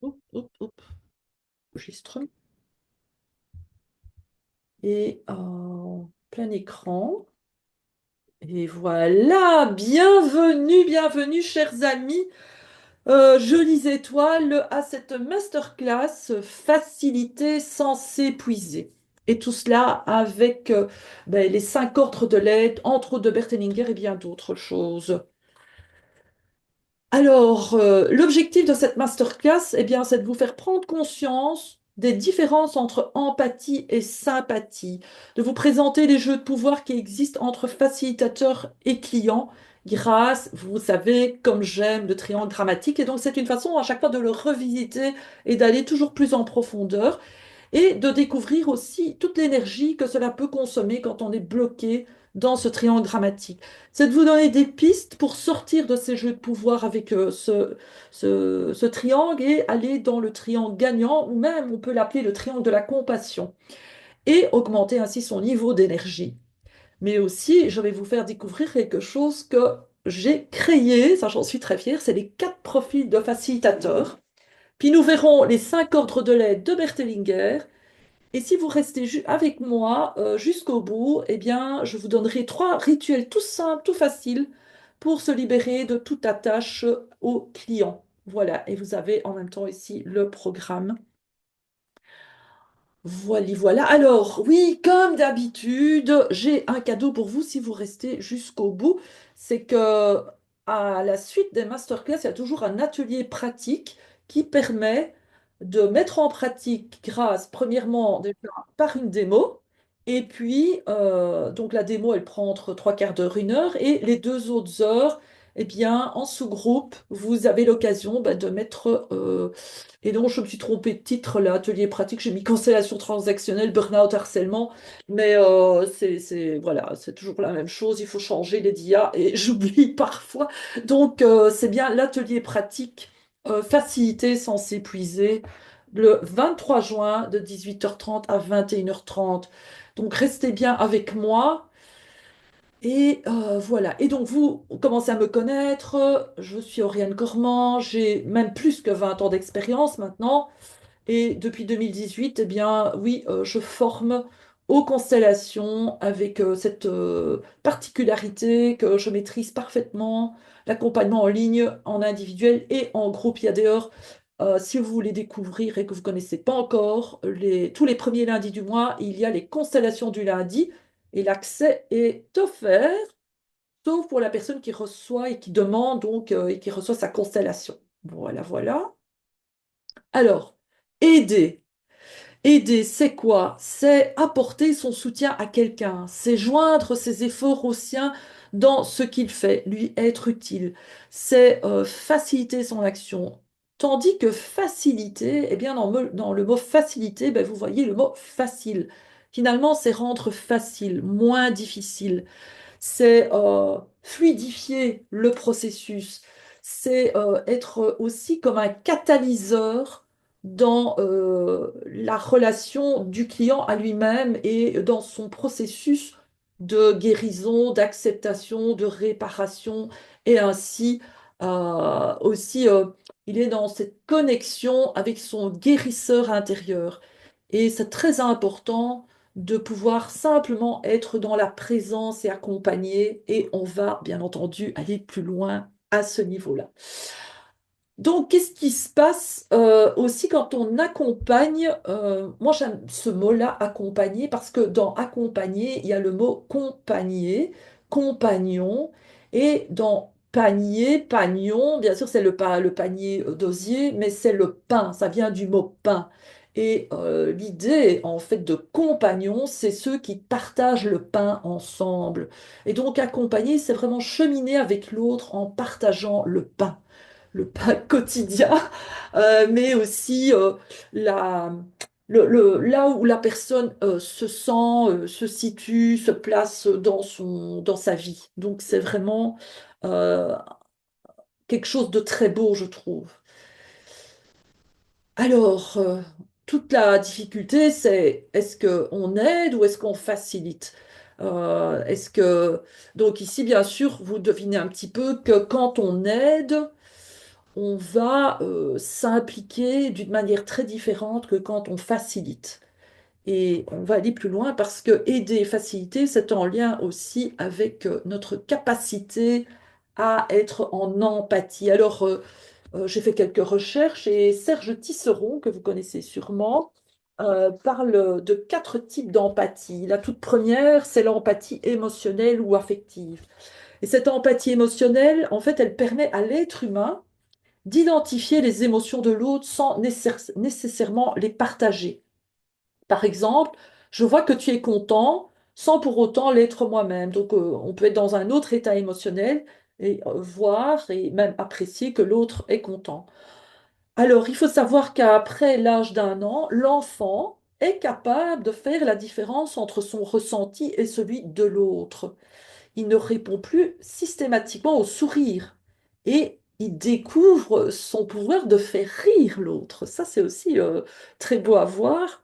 Hop, hop, hop. Enregistre. Et plein écran. Et voilà, bienvenue, bienvenue, chers amis, jolies étoiles, à cette masterclass facilité sans s'épuiser. Et tout cela avec les 5 ordres de l'aide, entre autres de Bert Hellinger et bien d'autres choses. Alors, l'objectif de cette masterclass, eh bien, c'est de vous faire prendre conscience des différences entre empathie et sympathie, de vous présenter les jeux de pouvoir qui existent entre facilitateurs et clients grâce, vous savez, comme j'aime le triangle dramatique. Et donc, c'est une façon à chaque fois de le revisiter et d'aller toujours plus en profondeur et de découvrir aussi toute l'énergie que cela peut consommer quand on est bloqué dans ce triangle dramatique. C'est de vous donner des pistes pour sortir de ces jeux de pouvoir avec ce triangle et aller dans le triangle gagnant, ou même on peut l'appeler le triangle de la compassion, et augmenter ainsi son niveau d'énergie. Mais aussi, je vais vous faire découvrir quelque chose que j'ai créé, ça j'en suis très fière, c'est les 4 profils de facilitateurs. Puis nous verrons les 5 ordres de l'aide de Berthellinger, et si vous restez avec moi jusqu'au bout, eh bien, je vous donnerai 3 rituels tout simples, tout faciles pour se libérer de toute attache au client. Voilà, et vous avez en même temps ici le programme. Voilà, voilà. Alors, oui, comme d'habitude, j'ai un cadeau pour vous si vous restez jusqu'au bout. C'est que à la suite des masterclass, il y a toujours un atelier pratique qui permet de mettre en pratique grâce, premièrement, déjà par une démo. Et puis, donc la démo, elle prend entre 3 quarts d'heure, 1 heure. Et les 2 autres heures, eh bien, en sous-groupe, vous avez l'occasion de mettre et donc, je me suis trompée de titre, là, atelier pratique, j'ai mis constellation transactionnelle, burn-out, harcèlement, mais voilà, c'est toujours la même chose, il faut changer les DIA, et j'oublie parfois. Donc, c'est bien l'atelier pratique, facilité sans s'épuiser, le 23 juin de 18h30 à 21h30. Donc, restez bien avec moi. Et voilà. Et donc, vous commencez à me connaître. Je suis Oriane Cormand. J'ai même plus que 20 ans d'expérience maintenant. Et depuis 2018, eh bien, oui, je forme aux constellations avec cette particularité que je maîtrise parfaitement l'accompagnement en ligne, en individuel et en groupe. Il y a d'ailleurs, si vous voulez découvrir et que vous ne connaissez pas encore, tous les premiers lundis du mois, il y a les constellations du lundi et l'accès est offert, sauf pour la personne qui reçoit et qui demande donc et qui reçoit sa constellation. Voilà, voilà. Alors, aider. Aider, c'est quoi? C'est apporter son soutien à quelqu'un, c'est joindre ses efforts aux siens dans ce qu'il fait, lui être utile, c'est faciliter son action. Tandis que faciliter, eh bien dans le mot faciliter, vous voyez le mot facile. Finalement, c'est rendre facile, moins difficile, c'est fluidifier le processus, c'est être aussi comme un catalyseur dans la relation du client à lui-même et dans son processus de guérison, d'acceptation, de réparation, et ainsi aussi il est dans cette connexion avec son guérisseur intérieur. Et c'est très important de pouvoir simplement être dans la présence et accompagner, et on va bien entendu aller plus loin à ce niveau-là. Donc, qu'est-ce qui se passe aussi quand on accompagne? Moi, j'aime ce mot-là, accompagner, parce que dans accompagner, il y a le mot compagner, compagnon, et dans panier, pagnon, bien sûr, c'est le panier d'osier, mais c'est le pain, ça vient du mot pain. Et l'idée, en fait, de compagnon, c'est ceux qui partagent le pain ensemble. Et donc, accompagner, c'est vraiment cheminer avec l'autre en partageant le pain quotidien, mais aussi la, là où la personne se sent, se situe, se place dans sa vie. Donc c'est vraiment euh, quelque chose de très beau, je trouve. Alors, toute la difficulté, c'est est-ce qu'on aide ou est-ce qu'on facilite? Est-ce que... Donc ici, bien sûr, vous devinez un petit peu que quand on aide, on va s'impliquer d'une manière très différente que quand on facilite. Et on va aller plus loin parce que aider et faciliter, c'est en lien aussi avec notre capacité à être en empathie. Alors, j'ai fait quelques recherches et Serge Tisseron, que vous connaissez sûrement, parle de quatre types d'empathie. La toute première, c'est l'empathie émotionnelle ou affective. Et cette empathie émotionnelle, en fait, elle permet à l'être humain d'identifier les émotions de l'autre sans nécessairement les partager. Par exemple, je vois que tu es content sans pour autant l'être moi-même. Donc, on peut être dans un autre état émotionnel et voir et même apprécier que l'autre est content. Alors, il faut savoir qu'après l'âge d'un an, l'enfant est capable de faire la différence entre son ressenti et celui de l'autre. Il ne répond plus systématiquement au sourire et il découvre son pouvoir de faire rire l'autre. Ça, c'est aussi très beau à voir.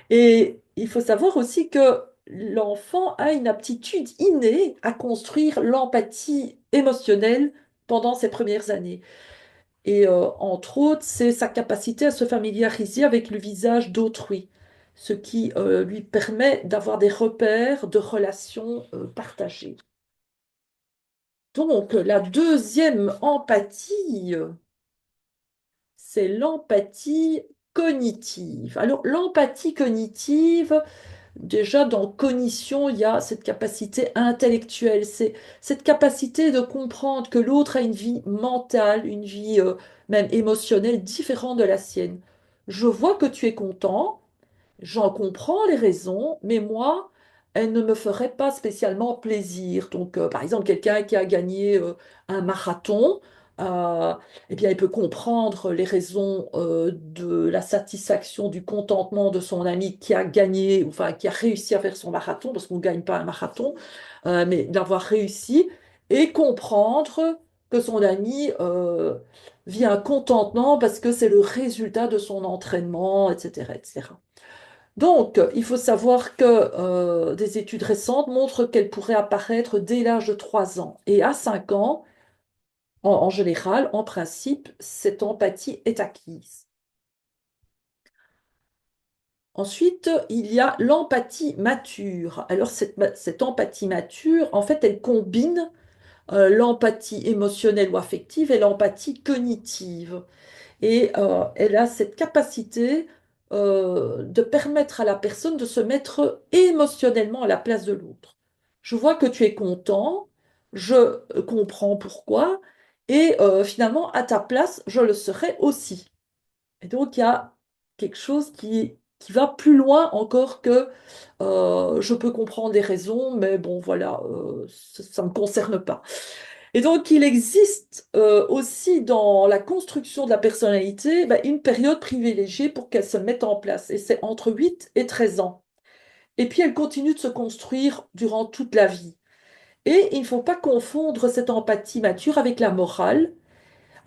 Et il faut savoir aussi que l'enfant a une aptitude innée à construire l'empathie émotionnelle pendant ses premières années. Et entre autres, c'est sa capacité à se familiariser avec le visage d'autrui, ce qui lui permet d'avoir des repères de relations partagées. Donc, la deuxième empathie, c'est l'empathie cognitive. Alors, l'empathie cognitive, déjà, dans cognition, il y a cette capacité intellectuelle, c'est cette capacité de comprendre que l'autre a une vie mentale, une vie même émotionnelle différente de la sienne. Je vois que tu es content, j'en comprends les raisons, mais moi, elle ne me ferait pas spécialement plaisir. Donc, par exemple, quelqu'un qui a gagné un marathon, euh, eh bien, il peut comprendre les raisons de la satisfaction, du contentement de son ami qui a gagné, enfin, qui a réussi à faire son marathon, parce qu'on ne gagne pas un marathon, mais d'avoir réussi, et comprendre que son ami vit un contentement parce que c'est le résultat de son entraînement, etc., etc. Donc, il faut savoir que des études récentes montrent qu'elle pourrait apparaître dès l'âge de 3 ans. Et à 5 ans, en général, en principe, cette empathie est acquise. Ensuite, il y a l'empathie mature. Alors, cette empathie mature, en fait, elle combine l'empathie émotionnelle ou affective et l'empathie cognitive. Et elle a cette capacité de permettre à la personne de se mettre émotionnellement à la place de l'autre. Je vois que tu es content, je comprends pourquoi, et finalement, à ta place, je le serais aussi. Et donc, il y a quelque chose qui va plus loin encore que je peux comprendre des raisons, mais bon, voilà, ça ne me concerne pas. Et donc, il existe aussi dans la construction de la personnalité une période privilégiée pour qu'elle se mette en place. Et c'est entre 8 et 13 ans. Et puis, elle continue de se construire durant toute la vie. Et il ne faut pas confondre cette empathie mature avec la morale.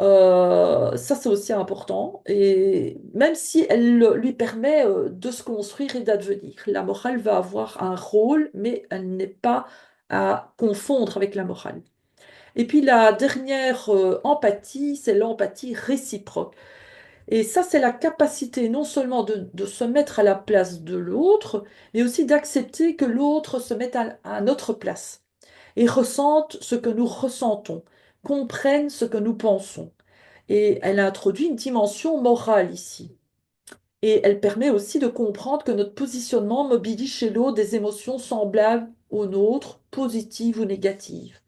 Ça, c'est aussi important. Et même si elle lui permet de se construire et d'advenir, la morale va avoir un rôle, mais elle n'est pas à confondre avec la morale. Et puis la dernière empathie, c'est l'empathie réciproque. Et ça, c'est la capacité non seulement de se mettre à la place de l'autre, mais aussi d'accepter que l'autre se mette à notre place et ressente ce que nous ressentons, comprenne ce que nous pensons. Et elle introduit une dimension morale ici. Et elle permet aussi de comprendre que notre positionnement mobilise chez l'autre des émotions semblables aux nôtres, positives ou négatives.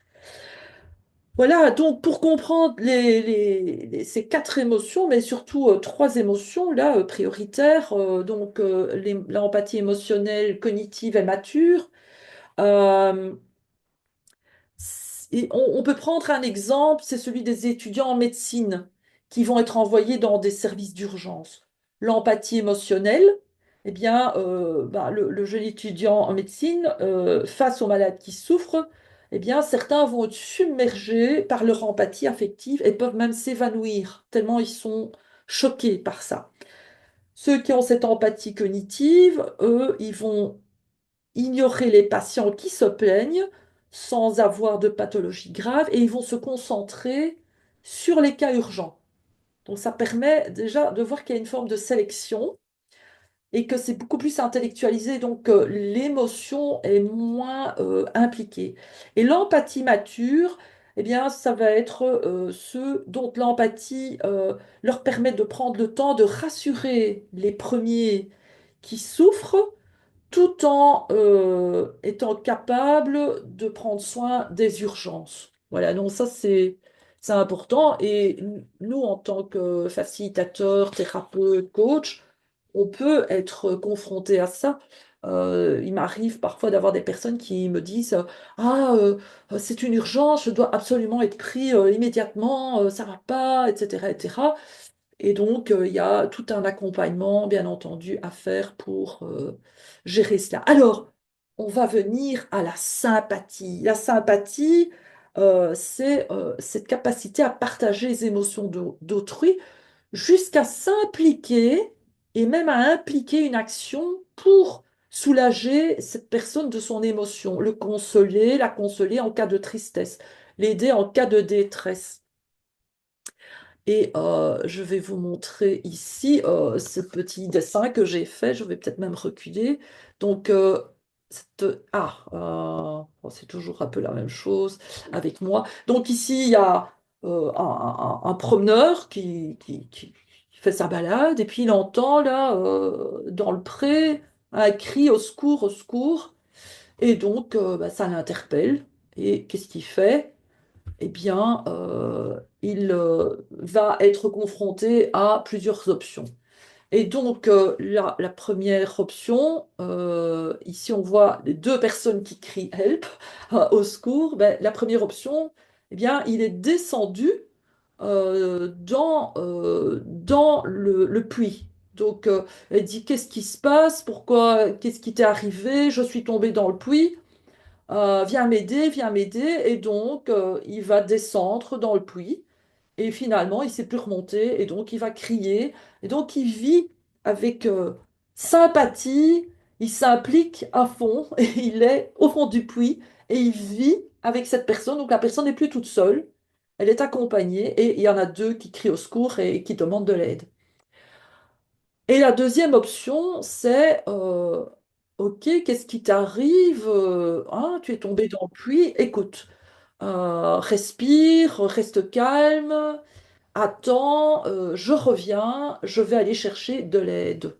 Voilà, donc pour comprendre ces quatre émotions, mais surtout trois émotions là prioritaires, donc l'empathie émotionnelle, cognitive et mature, euh, et on peut prendre un exemple, c'est celui des étudiants en médecine qui vont être envoyés dans des services d'urgence. L'empathie émotionnelle, eh bien, le jeune étudiant en médecine, face aux malades qui souffrent, eh bien, certains vont être submergés par leur empathie affective et peuvent même s'évanouir, tellement ils sont choqués par ça. Ceux qui ont cette empathie cognitive, eux, ils vont ignorer les patients qui se plaignent sans avoir de pathologie grave et ils vont se concentrer sur les cas urgents. Donc ça permet déjà de voir qu'il y a une forme de sélection et que c'est beaucoup plus intellectualisé, donc l'émotion est moins impliquée. Et l'empathie mature, eh bien, ça va être ceux dont l'empathie leur permet de prendre le temps de rassurer les premiers qui souffrent tout en étant capable de prendre soin des urgences. Voilà, donc ça c'est important. Et nous, en tant que facilitateurs, thérapeutes, coach, on peut être confronté à ça. Il m'arrive parfois d'avoir des personnes qui me disent Ah, c'est une urgence, je dois absolument être pris immédiatement, ça va pas, etc., etc. Et donc, il y a tout un accompagnement, bien entendu, à faire pour gérer cela. Alors, on va venir à la sympathie. La sympathie, c'est cette capacité à partager les émotions d'autrui jusqu'à s'impliquer et même à impliquer une action pour soulager cette personne de son émotion, le consoler, la consoler en cas de tristesse, l'aider en cas de détresse. Et je vais vous montrer ici ce petit dessin que j'ai fait. Je vais peut-être même reculer. Donc, bon, c'est toujours un peu la même chose avec moi. Donc ici, il y a un promeneur qui fait sa balade et puis il entend là, dans le pré, un cri au secours, au secours. Et donc, bah, ça l'interpelle. Et qu'est-ce qu'il fait? Eh bien, il va être confronté à plusieurs options. Et donc, la première option, ici on voit les deux personnes qui crient help, au secours. Ben, la première option, eh bien, il est descendu dans le puits. Donc, elle dit, qu'est-ce qui se passe? Pourquoi? Qu'est-ce qui t'est arrivé? Je suis tombé dans le puits. Viens m'aider, viens m'aider. Et donc, il va descendre dans le puits. Et finalement, il ne sait plus remonter. Et donc, il va crier. Et donc, il vit avec sympathie. Il s'implique à fond. Et il est au fond du puits. Et il vit avec cette personne. Donc, la personne n'est plus toute seule. Elle est accompagnée. Et il y en a deux qui crient au secours et qui demandent de l'aide. Et la deuxième option, c'est OK, qu'est-ce qui t'arrive? Hein, tu es tombé dans le puits. Écoute, respire, reste calme, attends, je reviens, je vais aller chercher de l'aide.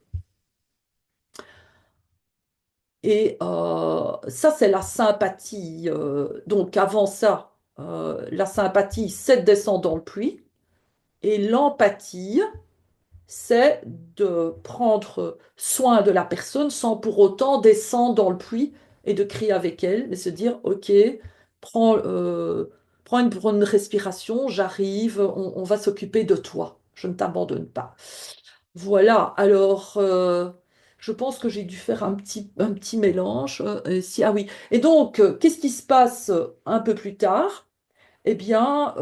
Et ça, c'est la sympathie. Donc avant ça, la sympathie, c'est de descendre dans le puits. Et l'empathie, c'est de prendre soin de la personne sans pour autant descendre dans le puits et de crier avec elle, mais se dire, OK, prends, prends une respiration, j'arrive, on va s'occuper de toi, je ne t'abandonne pas. Voilà, alors je pense que j'ai dû faire un petit mélange. Ah oui, et donc, qu'est-ce qui se passe un peu plus tard? Eh bien,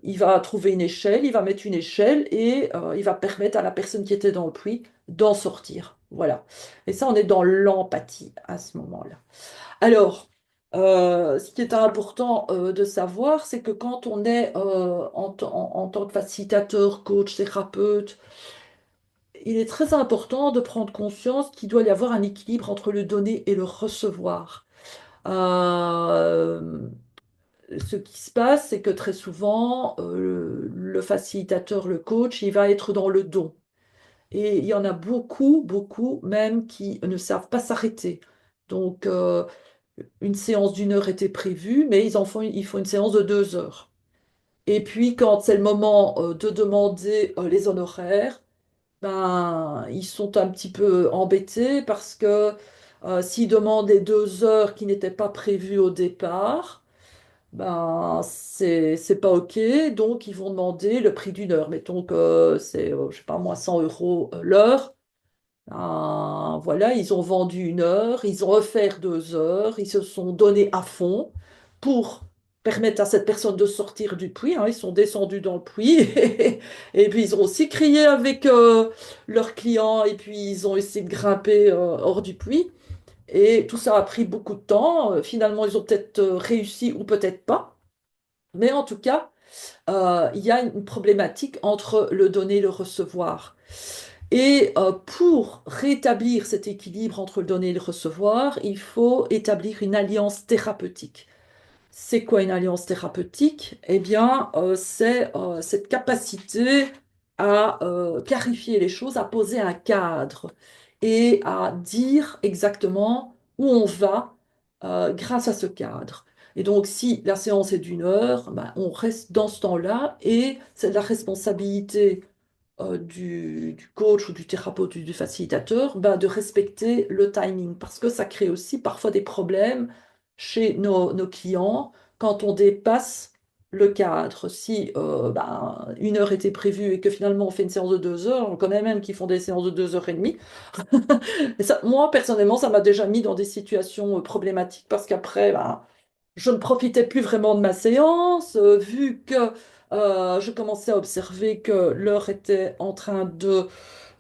il va trouver une échelle, il va mettre une échelle et il va permettre à la personne qui était dans le puits d'en sortir. Voilà. Et ça, on est dans l'empathie à ce moment-là. Alors, ce qui est important de savoir, c'est que quand on est en tant que facilitateur, coach, thérapeute, il est très important de prendre conscience qu'il doit y avoir un équilibre entre le donner et le recevoir. Euh, Ce qui se passe, c'est que très souvent, le facilitateur, le coach, il va être dans le don. Et il y en a beaucoup, beaucoup même qui ne savent pas s'arrêter. Donc, une séance d'une heure était prévue, mais ils font une séance de 2 heures. Et puis, quand c'est le moment, de demander, les honoraires, ben, ils sont un petit peu embêtés parce que, s'ils demandent les 2 heures qui n'étaient pas prévues au départ, ben, c'est pas OK, donc ils vont demander le prix d'une heure. Mettons que c'est, je sais pas moi, 100 euros l'heure. Voilà, ils ont vendu une heure, ils ont offert 2 heures, ils se sont donnés à fond pour permettre à cette personne de sortir du puits, hein. Ils sont descendus dans le puits et puis ils ont aussi crié avec leurs clients et puis ils ont essayé de grimper hors du puits. Et tout ça a pris beaucoup de temps. Finalement, ils ont peut-être réussi ou peut-être pas. Mais en tout cas, il y a une problématique entre le donner et le recevoir. Et pour rétablir cet équilibre entre le donner et le recevoir, il faut établir une alliance thérapeutique. C'est quoi une alliance thérapeutique? Eh bien, c'est cette capacité à clarifier les choses, à poser un cadre et à dire exactement où on va grâce à ce cadre. Et donc, si la séance est d'une heure, ben, on reste dans ce temps-là et c'est de la responsabilité du coach ou du thérapeute ou du facilitateur, ben, de respecter le timing parce que ça crée aussi parfois des problèmes chez nos clients quand on dépasse le cadre. Si ben, une heure était prévue et que finalement on fait une séance de 2 heures, on connaît même qui font des séances de 2 heures et demie. Et ça, moi, personnellement, ça m'a déjà mis dans des situations problématiques parce qu'après, ben, je ne profitais plus vraiment de ma séance, vu que je commençais à observer que l'heure était en train de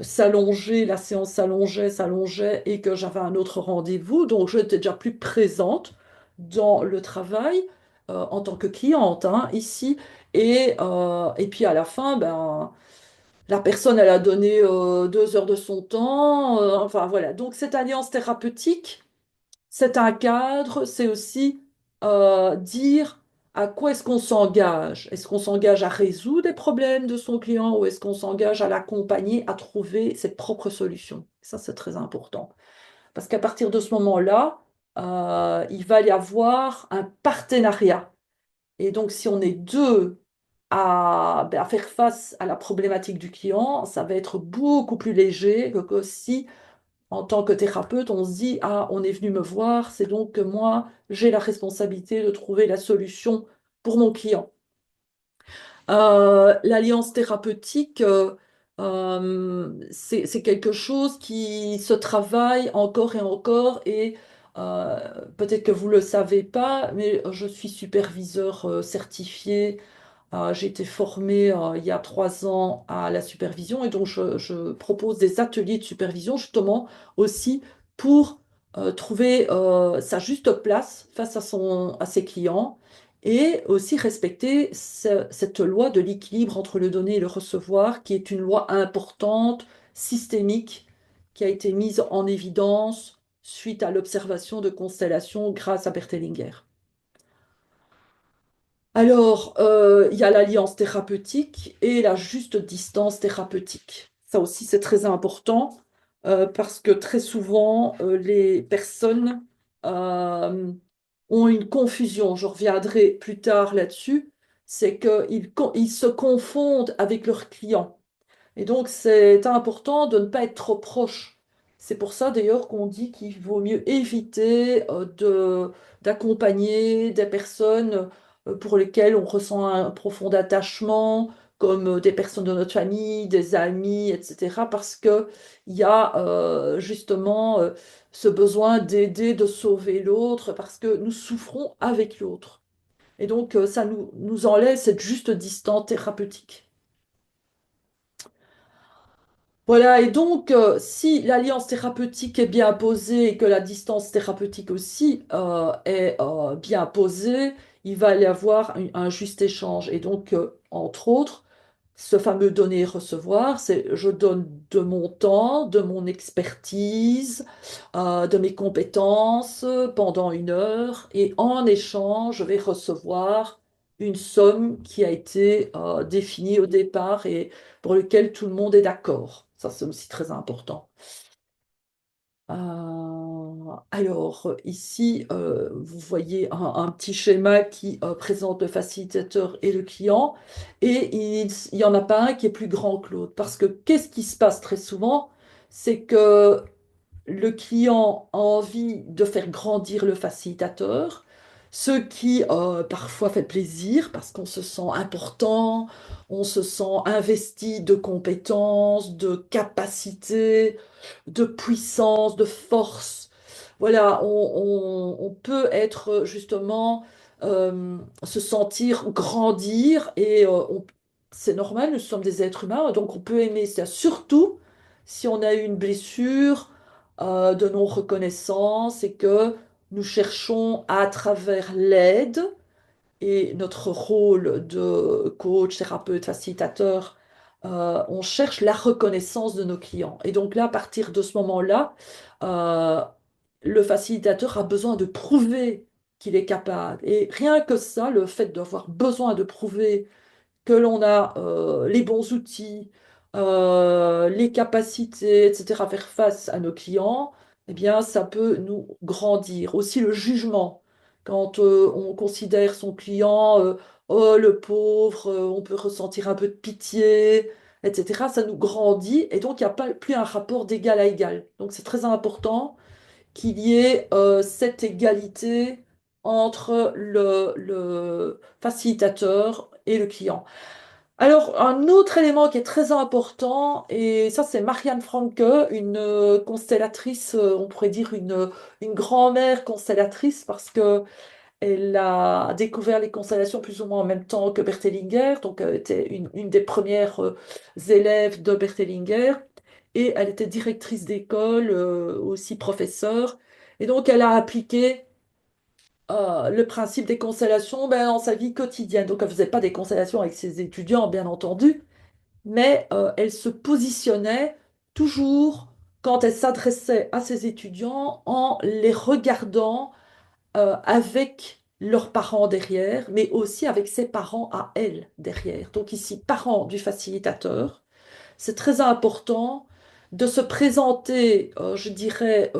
s'allonger, la séance s'allongeait, s'allongeait, et que j'avais un autre rendez-vous, donc je n'étais déjà plus présente dans le travail en tant que cliente, hein, ici. Et puis à la fin, ben, la personne, elle a donné 2 heures de son temps, enfin voilà. Donc cette alliance thérapeutique, c'est un cadre, c'est aussi dire à quoi est-ce qu'on s'engage. Est-ce qu'on s'engage à résoudre les problèmes de son client ou est-ce qu'on s'engage à l'accompagner à trouver ses propres solutions? Ça, c'est très important. Parce qu'à partir de ce moment-là, il va y avoir un partenariat. Et donc, si on est deux à faire face à la problématique du client, ça va être beaucoup plus léger que si en tant que thérapeute, on se dit, ah, on est venu me voir, c'est donc que moi, j'ai la responsabilité de trouver la solution pour mon client. L'alliance thérapeutique, c'est quelque chose qui se travaille encore et encore et euh, peut-être que vous ne le savez pas, mais je suis superviseur certifié. J'ai été formée il y a 3 ans à la supervision et donc je propose des ateliers de supervision justement aussi pour trouver sa juste place face à ses clients et aussi respecter cette loi de l'équilibre entre le donner et le recevoir qui est une loi importante, systémique, qui a été mise en évidence suite à l'observation de constellations grâce à Bert Hellinger. Alors, il y a l'alliance thérapeutique et la juste distance thérapeutique. Ça aussi, c'est très important parce que très souvent, les personnes euh, ont une confusion. Je reviendrai plus tard là-dessus. C'est qu'ils se confondent avec leurs clients. Et donc, c'est important de ne pas être trop proche. C'est pour ça d'ailleurs qu'on dit qu'il vaut mieux éviter d'accompagner des personnes pour lesquelles on ressent un profond attachement, comme des personnes de notre famille, des amis, etc. Parce que il y a justement ce besoin d'aider, de sauver l'autre, parce que nous souffrons avec l'autre. Et donc, ça nous enlève cette juste distance thérapeutique. Voilà, et donc, si l'alliance thérapeutique est bien posée et que la distance thérapeutique aussi est bien posée, il va y avoir un juste échange. Et donc, entre autres, ce fameux donner et recevoir, c'est je donne de mon temps, de mon expertise, de mes compétences pendant une heure, et en échange, je vais recevoir une somme qui a été définie au départ et pour lequel tout le monde est d'accord. Ça, c'est aussi très important. Alors, ici, vous voyez un petit schéma qui présente le facilitateur et le client, et il n'y en a pas un qui est plus grand que l'autre. Parce que qu'est-ce qui se passe très souvent? C'est que le client a envie de faire grandir le facilitateur, ce qui parfois fait plaisir parce qu'on se sent important, on se sent investi de compétences, de capacités, de puissance, de force. Voilà, on peut être justement se sentir grandir et c'est normal, nous sommes des êtres humains, donc on peut aimer ça, surtout si on a eu une blessure de non-reconnaissance et que nous cherchons à travers l'aide et notre rôle de coach, thérapeute, facilitateur, on cherche la reconnaissance de nos clients. Et donc là, à partir de ce moment-là, euh, le facilitateur a besoin de prouver qu'il est capable. Et rien que ça, le fait d'avoir besoin de prouver que l'on a les bons outils, les capacités, etc., à faire face à nos clients, eh bien, ça peut nous grandir. Aussi le jugement, quand on considère son client, oh le pauvre, on peut ressentir un peu de pitié, etc., ça nous grandit et donc il n'y a pas plus un rapport d'égal à égal. Donc c'est très important qu'il y ait cette égalité entre le facilitateur et le client. Alors, un autre élément qui est très important, et ça c'est Marianne Franke, une constellatrice, on pourrait dire une grand-mère constellatrice, parce que elle a découvert les constellations plus ou moins en même temps que Bert Hellinger, donc elle était une des premières élèves de Bert Hellinger, et elle était directrice d'école, aussi professeure, et donc elle a appliqué le principe des constellations ben, dans sa vie quotidienne. Donc elle ne faisait pas des constellations avec ses étudiants, bien entendu, mais elle se positionnait toujours quand elle s'adressait à ses étudiants en les regardant avec leurs parents derrière, mais aussi avec ses parents à elle derrière. Donc ici, parents du facilitateur, c'est très important de se présenter, je dirais,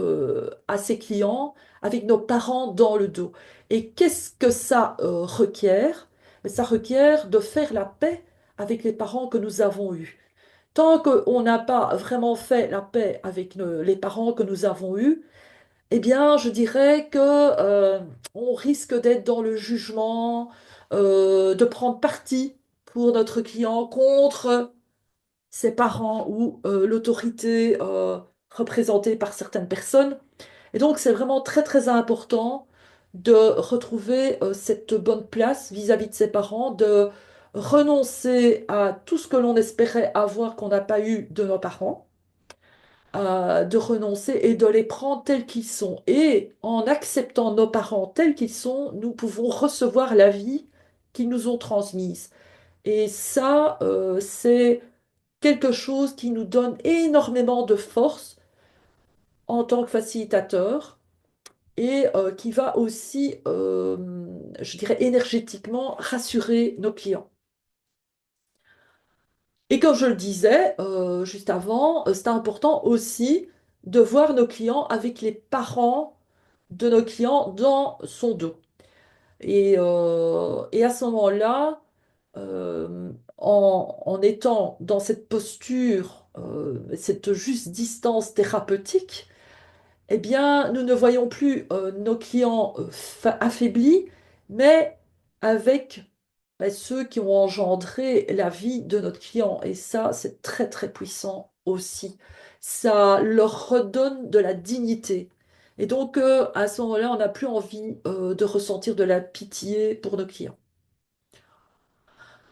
à ses clients avec nos parents dans le dos. Et qu'est-ce que ça requiert? Mais ça requiert de faire la paix avec les parents que nous avons eus. Tant qu'on n'a pas vraiment fait la paix avec les parents que nous avons eus, eh bien, je dirais que on risque d'être dans le jugement, de prendre parti pour notre client contre ses parents ou l'autorité représentée par certaines personnes. Et donc, c'est vraiment très, très important de retrouver cette bonne place vis-à-vis de ses parents, de renoncer à tout ce que l'on espérait avoir qu'on n'a pas eu de nos parents, de renoncer et de les prendre tels qu'ils sont. Et en acceptant nos parents tels qu'ils sont, nous pouvons recevoir la vie qu'ils nous ont transmise. Et ça, c'est quelque chose qui nous donne énormément de force en tant que facilitateur et qui va aussi, je dirais, énergétiquement rassurer nos clients. Et comme je le disais juste avant, c'est important aussi de voir nos clients avec les parents de nos clients dans son dos. Et à ce moment-là, en étant dans cette posture, cette juste distance thérapeutique, eh bien, nous ne voyons plus nos clients affaiblis, mais avec ceux qui ont engendré la vie de notre client. Et ça, c'est très, très puissant aussi. Ça leur redonne de la dignité. Et donc, à ce moment-là, on n'a plus envie de ressentir de la pitié pour nos clients.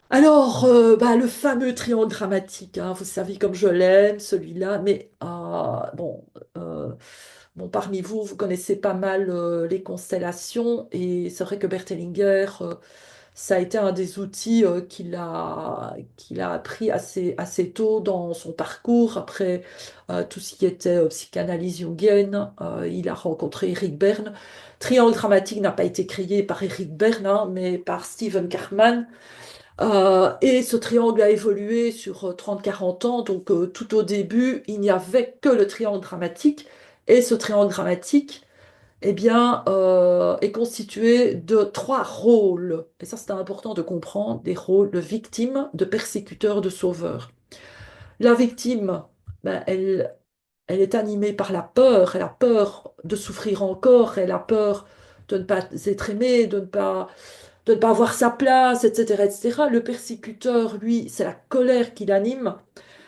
Alors, le fameux triangle dramatique, hein, vous savez comme je l'aime, celui-là, mais euh, bon, parmi vous, vous connaissez pas mal les constellations, et c'est vrai que Bert Hellinger, ça a été un des outils qu'il a appris assez tôt dans son parcours. Après tout ce qui était psychanalyse jungienne, il a rencontré Eric Berne. Triangle dramatique n'a pas été créé par Eric Berne, hein, mais par Steven Karpman. Et ce triangle a évolué sur 30-40 ans, donc tout au début, il n'y avait que le triangle dramatique, et ce triangle dramatique, eh bien, est constitué de trois rôles, et ça c'est important de comprendre, des rôles de victime, de persécuteur, de sauveur. La victime, elle est animée par la peur, elle a peur de souffrir encore, elle a peur de ne pas être aimée, de ne pas avoir sa place, etc., etc. Le persécuteur, lui, c'est la colère qui l'anime.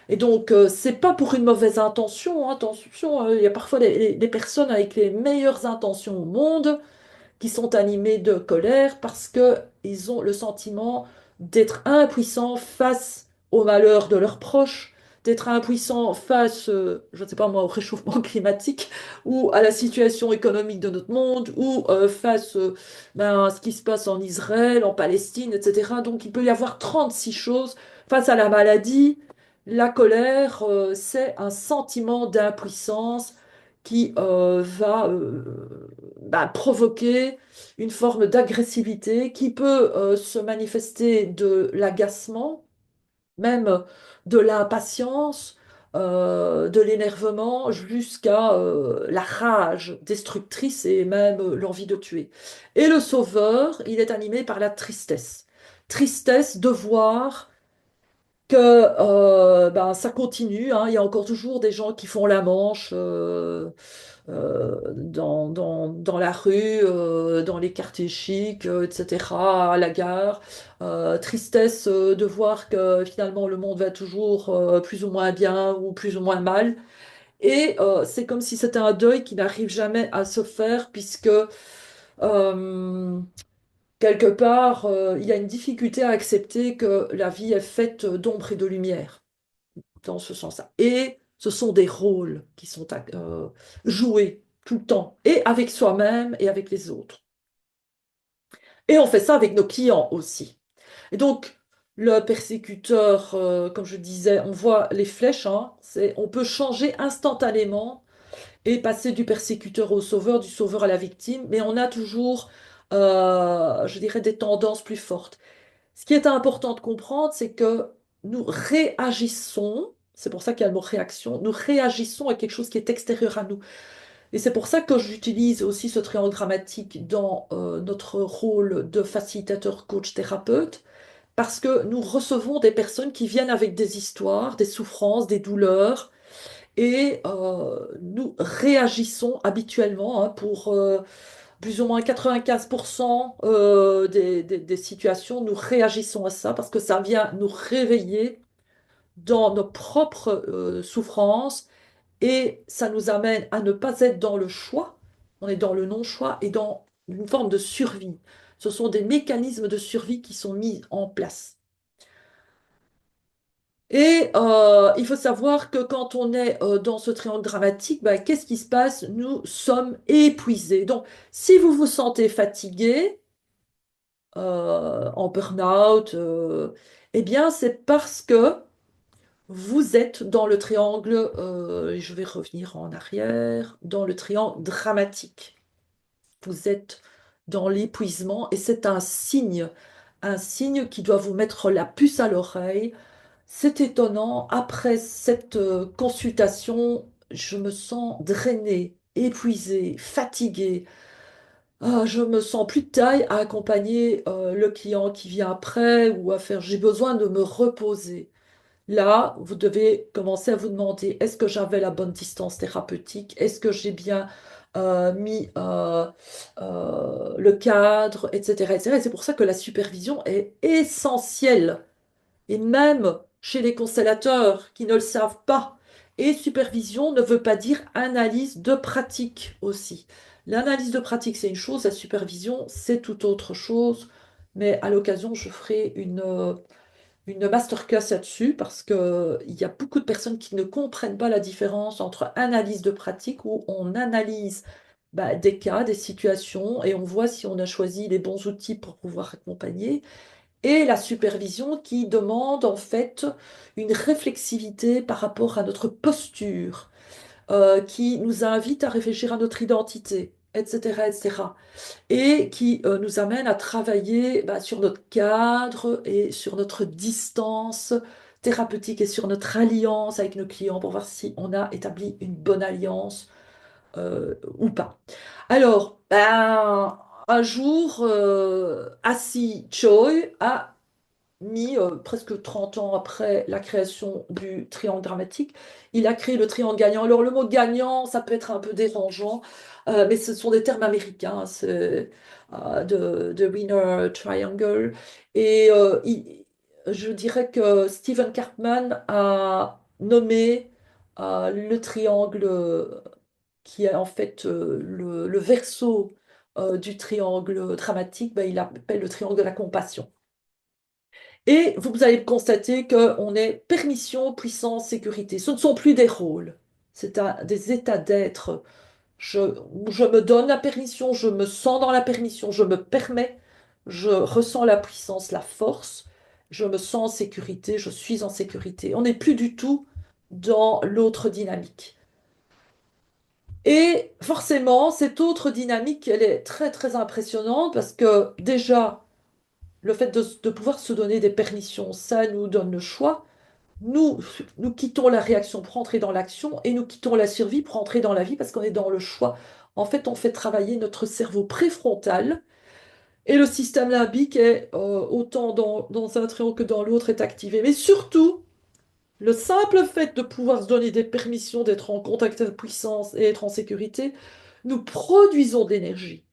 Et donc, c'est pas pour une mauvaise intention, hein. Attention, il y a parfois des personnes avec les meilleures intentions au monde qui sont animées de colère parce que ils ont le sentiment d'être impuissants face au malheur de leurs proches, d'être impuissant face, je ne sais pas moi, au réchauffement climatique ou à la situation économique de notre monde ou face ben, à ce qui se passe en Israël, en Palestine, etc. Donc il peut y avoir 36 choses face à la maladie. La colère, c'est un sentiment d'impuissance qui va ben, provoquer une forme d'agressivité qui peut se manifester de l'agacement, même de l'impatience, de l'énervement, jusqu'à la rage destructrice et même l'envie de tuer. Et le sauveur, il est animé par la tristesse. Tristesse de voir que ben, ça continue, hein. Il y a encore toujours des gens qui font la manche dans la rue, dans les quartiers chics, etc., à la gare. Tristesse de voir que finalement le monde va toujours plus ou moins bien ou plus ou moins mal. Et c'est comme si c'était un deuil qui n'arrive jamais à se faire puisque euh, quelque part, il y a une difficulté à accepter que la vie est faite d'ombre et de lumière dans ce sens-là. Et ce sont des rôles qui sont joués tout le temps, et avec soi-même et avec les autres. Et on fait ça avec nos clients aussi. Et donc, le persécuteur, comme je disais, on voit les flèches, hein, on peut changer instantanément et passer du persécuteur au sauveur, du sauveur à la victime, mais on a toujours, je dirais, des tendances plus fortes. Ce qui est important de comprendre, c'est que nous réagissons, c'est pour ça qu'il y a le mot réaction, nous réagissons à quelque chose qui est extérieur à nous. Et c'est pour ça que j'utilise aussi ce triangle dramatique dans notre rôle de facilitateur, coach, thérapeute, parce que nous recevons des personnes qui viennent avec des histoires, des souffrances, des douleurs, et nous réagissons habituellement hein, pour plus ou moins 95% des situations, nous réagissons à ça parce que ça vient nous réveiller dans nos propres souffrances et ça nous amène à ne pas être dans le choix, on est dans le non-choix et dans une forme de survie. Ce sont des mécanismes de survie qui sont mis en place. Et il faut savoir que quand on est dans ce triangle dramatique, ben, qu'est-ce qui se passe? Nous sommes épuisés. Donc, si vous vous sentez fatigué, en burn-out, eh bien, c'est parce que vous êtes dans le triangle, et je vais revenir en arrière, dans le triangle dramatique. Vous êtes dans l'épuisement et c'est un signe qui doit vous mettre la puce à l'oreille. C'est étonnant, après cette consultation, je me sens drainée, épuisée, fatiguée. Je me sens plus de taille à accompagner le client qui vient après ou à faire. J'ai besoin de me reposer. Là, vous devez commencer à vous demander, est-ce que j'avais la bonne distance thérapeutique? Est-ce que j'ai bien mis le cadre, etc., etc. Et c'est pour ça que la supervision est essentielle et même chez les constellateurs qui ne le savent pas. Et supervision ne veut pas dire analyse de pratique aussi. L'analyse de pratique, c'est une chose, la supervision, c'est tout autre chose. Mais à l'occasion, je ferai une masterclass là-dessus parce que il y a beaucoup de personnes qui ne comprennent pas la différence entre analyse de pratique où on analyse bah, des cas, des situations et on voit si on a choisi les bons outils pour pouvoir accompagner et la supervision qui demande en fait une réflexivité par rapport à notre posture, qui nous invite à réfléchir à notre identité, etc., etc., et qui nous amène à travailler bah, sur notre cadre et sur notre distance thérapeutique et sur notre alliance avec nos clients pour voir si on a établi une bonne alliance ou pas. Alors, ben, un jour, Assi Choi a mis presque 30 ans après la création du triangle dramatique, il a créé le triangle gagnant. Alors le mot gagnant, ça peut être un peu dérangeant, mais ce sont des termes américains, c'est de winner triangle. Et je dirais que Stephen Karpman a nommé le triangle qui est en fait le verso du triangle dramatique, ben, il l'appelle le triangle de la compassion. Et vous allez constater qu'on est permission, puissance, sécurité. Ce ne sont plus des rôles, des états d'être. Je, je me donne la permission, je me sens dans la permission, je me permets, je ressens la puissance, la force, je me sens en sécurité, je suis en sécurité. On n'est plus du tout dans l'autre dynamique. Et forcément, cette autre dynamique, elle est très très impressionnante parce que déjà, le fait de pouvoir se donner des permissions, ça nous donne le choix. Nous, nous quittons la réaction pour entrer dans l'action et nous quittons la survie pour entrer dans la vie parce qu'on est dans le choix. En fait, on fait travailler notre cerveau préfrontal et le système limbique est autant dans un triangle que dans l'autre est activé. Mais surtout, le simple fait de pouvoir se donner des permissions d'être en contact avec la puissance et être en sécurité, nous produisons de l'énergie.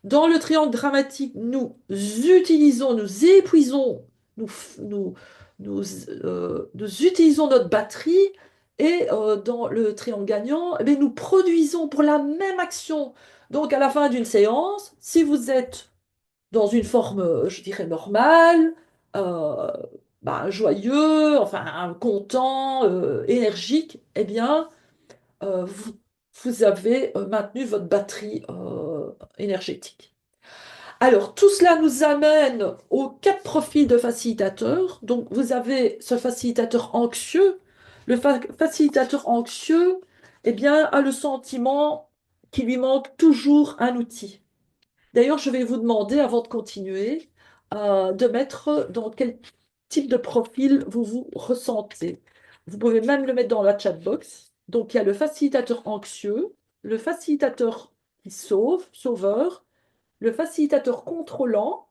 Dans le triangle dramatique, nous utilisons, nous épuisons, nous, nous, nous utilisons notre batterie et dans le triangle gagnant, eh bien, nous produisons pour la même action. Donc à la fin d'une séance, si vous êtes dans une forme, je dirais, normale, euh, joyeux, enfin content, énergique, eh bien, vous, vous avez maintenu votre batterie énergétique. Alors, tout cela nous amène aux quatre profils de facilitateurs. Donc, vous avez ce facilitateur anxieux. Le facilitateur anxieux, eh bien, a le sentiment qu'il lui manque toujours un outil. D'ailleurs, je vais vous demander, avant de continuer, de mettre dans quel type de profil vous vous ressentez. Vous pouvez même le mettre dans la chat box. Donc, il y a le facilitateur anxieux, le facilitateur qui sauve, sauveur, le facilitateur contrôlant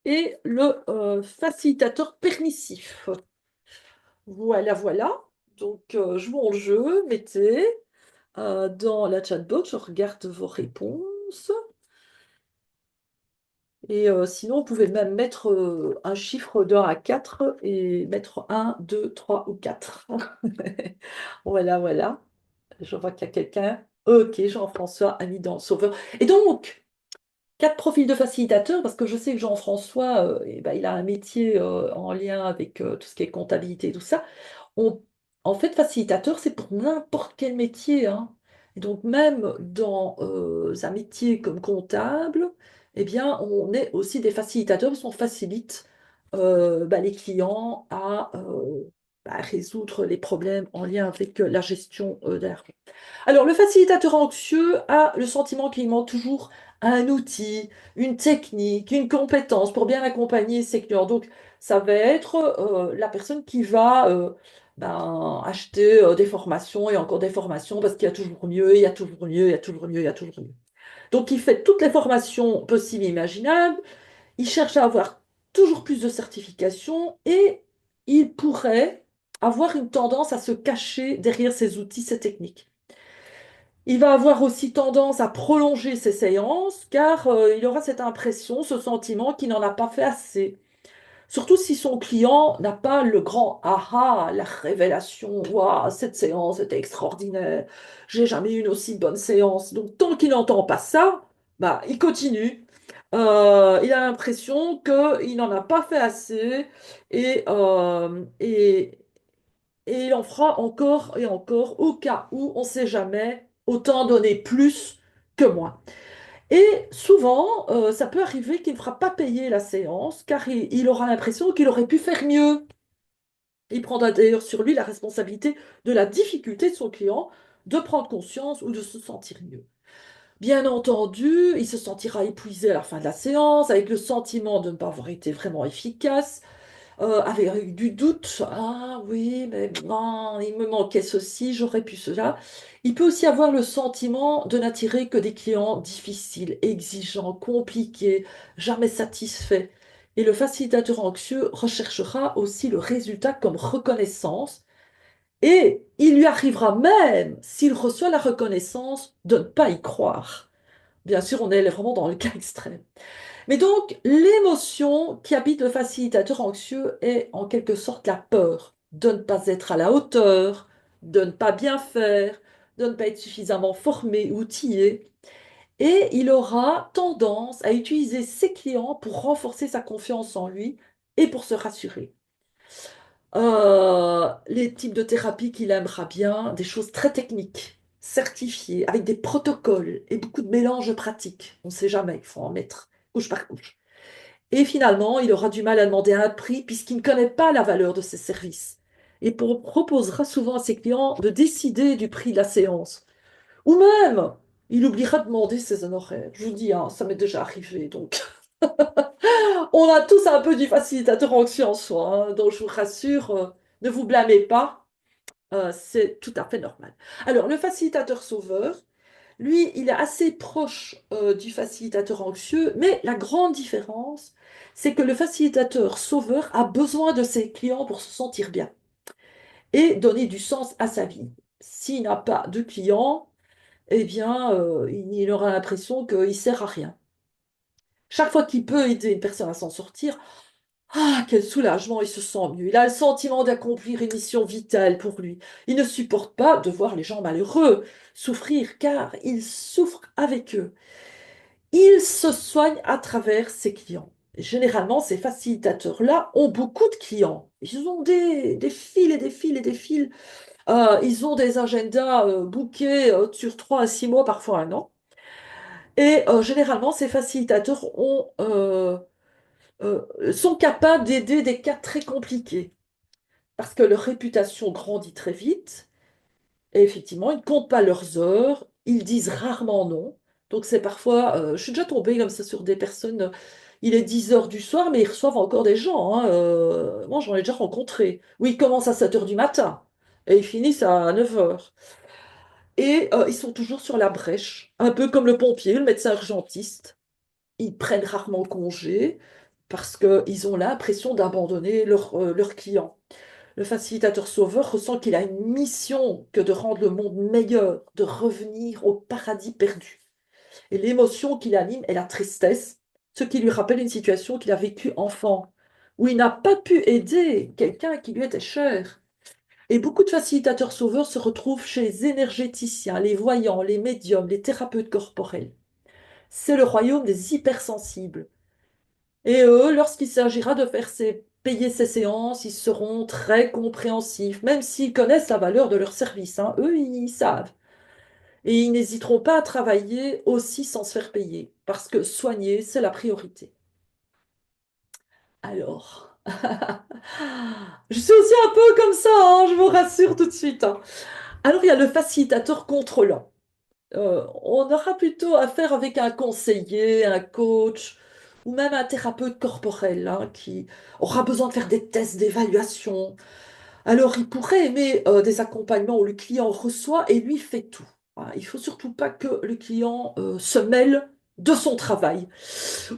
et le facilitateur permissif. Voilà, voilà. Donc, jouons le jeu. Mettez dans la chat box, je regarde vos réponses. Et sinon, vous pouvez même mettre un chiffre de 1 à 4 et mettre 1, 2, 3 ou 4. Voilà, voilà. Je vois qu'il y a quelqu'un. Ok, Jean-François a mis dans le sauveur. Et donc, quatre profils de facilitateurs, parce que je sais que Jean-François, eh ben, il a un métier en lien avec tout ce qui est comptabilité et tout ça. On- En fait, facilitateur, c'est pour n'importe quel métier, hein. Et donc, même dans un métier comme comptable, eh bien, on est aussi des facilitateurs parce qu'on facilite les clients à résoudre les problèmes en lien avec la gestion de l'argent. Alors, le facilitateur anxieux a le sentiment qu'il manque toujours un outil, une technique, une compétence pour bien accompagner ses clients. Donc, ça va être la personne qui va acheter des formations et encore des formations parce qu'il y a toujours mieux, il y a toujours mieux, il y a toujours mieux, il y a toujours mieux. Donc, il fait toutes les formations possibles et imaginables, il cherche à avoir toujours plus de certifications et il pourrait avoir une tendance à se cacher derrière ses outils, ses techniques. Il va avoir aussi tendance à prolonger ses séances car il aura cette impression, ce sentiment qu'il n'en a pas fait assez. Surtout si son client n'a pas le grand aha, la révélation, waouh, cette séance était extraordinaire, j'ai jamais eu une aussi bonne séance. Donc tant qu'il n'entend pas ça, bah, il continue. Il a l'impression qu'il n'en a pas fait assez et il en fera encore et encore au cas où, on ne sait jamais, autant donner plus que moins. Et souvent, ça peut arriver qu'il ne fera pas payer la séance car il aura l'impression qu'il aurait pu faire mieux. Il prendra d'ailleurs sur lui la responsabilité de la difficulté de son client de prendre conscience ou de se sentir mieux. Bien entendu, il se sentira épuisé à la fin de la séance, avec le sentiment de ne pas avoir été vraiment efficace, avec du doute. Ah oui, mais bon, il me manquait ceci, j'aurais pu cela. Il peut aussi avoir le sentiment de n'attirer que des clients difficiles, exigeants, compliqués, jamais satisfaits. Et le facilitateur anxieux recherchera aussi le résultat comme reconnaissance. Et il lui arrivera même, s'il reçoit la reconnaissance, de ne pas y croire. Bien sûr, on est vraiment dans le cas extrême. Mais donc, l'émotion qui habite le facilitateur anxieux est en quelque sorte la peur de ne pas être à la hauteur, de ne pas bien faire, de ne pas être suffisamment formé, outillé. Et il aura tendance à utiliser ses clients pour renforcer sa confiance en lui et pour se rassurer. Les types de thérapie qu'il aimera bien, des choses très techniques, certifiées, avec des protocoles et beaucoup de mélanges pratiques. On ne sait jamais, il faut en mettre couche par couche. Et finalement, il aura du mal à demander un prix puisqu'il ne connaît pas la valeur de ses services. Et proposera souvent à ses clients de décider du prix de la séance. Ou même, il oubliera de demander ses honoraires. Je vous dis, hein, ça m'est déjà arrivé. Donc, on a tous un peu du facilitateur anxieux en soi, hein. Donc, je vous rassure, ne vous blâmez pas. C'est tout à fait normal. Alors, le facilitateur sauveur, lui, il est assez proche du facilitateur anxieux, mais la grande différence, c'est que le facilitateur sauveur a besoin de ses clients pour se sentir bien et donner du sens à sa vie. S'il n'a pas de clients, eh bien, il aura l'impression qu'il sert à rien. Chaque fois qu'il peut aider une personne à s'en sortir, ah, quel soulagement, il se sent mieux. Il a le sentiment d'accomplir une mission vitale pour lui. Il ne supporte pas de voir les gens malheureux souffrir, car il souffre avec eux. Il se soigne à travers ses clients. Généralement, ces facilitateurs-là ont beaucoup de clients. Ils ont des fils et des fils et des fils. Ils ont des agendas bookés sur 3 à 6 mois, parfois un an. Et généralement, ces facilitateurs sont capables d'aider des cas très compliqués parce que leur réputation grandit très vite. Et effectivement, ils ne comptent pas leurs heures, ils disent rarement non. Donc c'est parfois, je suis déjà tombée comme ça sur des personnes, il est 10 heures du soir, mais ils reçoivent encore des gens, hein. Moi, j'en ai déjà rencontré. Oui, ils commencent à 7 heures du matin et ils finissent à 9 heures. Et ils sont toujours sur la brèche, un peu comme le pompier, le médecin urgentiste. Ils prennent rarement congé parce qu'ils ont l'impression d'abandonner leurs clients. Le facilitateur sauveur ressent qu'il a une mission que de rendre le monde meilleur, de revenir au paradis perdu. Et l'émotion qui l'anime est la tristesse, ce qui lui rappelle une situation qu'il a vécue enfant, où il n'a pas pu aider quelqu'un qui lui était cher. Et beaucoup de facilitateurs sauveurs se retrouvent chez les énergéticiens, les voyants, les médiums, les thérapeutes corporels. C'est le royaume des hypersensibles. Et eux, lorsqu'il s'agira de payer ces séances, ils seront très compréhensifs, même s'ils connaissent la valeur de leur service, hein. Eux, ils savent. Et ils n'hésiteront pas à travailler aussi sans se faire payer, parce que soigner, c'est la priorité. Alors, je suis aussi un peu comme ça, hein, je vous rassure tout de suite, hein. Alors, il y a le facilitateur contrôlant. On aura plutôt affaire avec un conseiller, un coach ou même un thérapeute corporel, hein, qui aura besoin de faire des tests d'évaluation. Alors, il pourrait aimer des accompagnements où le client reçoit et lui fait tout. Voilà, il faut surtout pas que le client se mêle de son travail.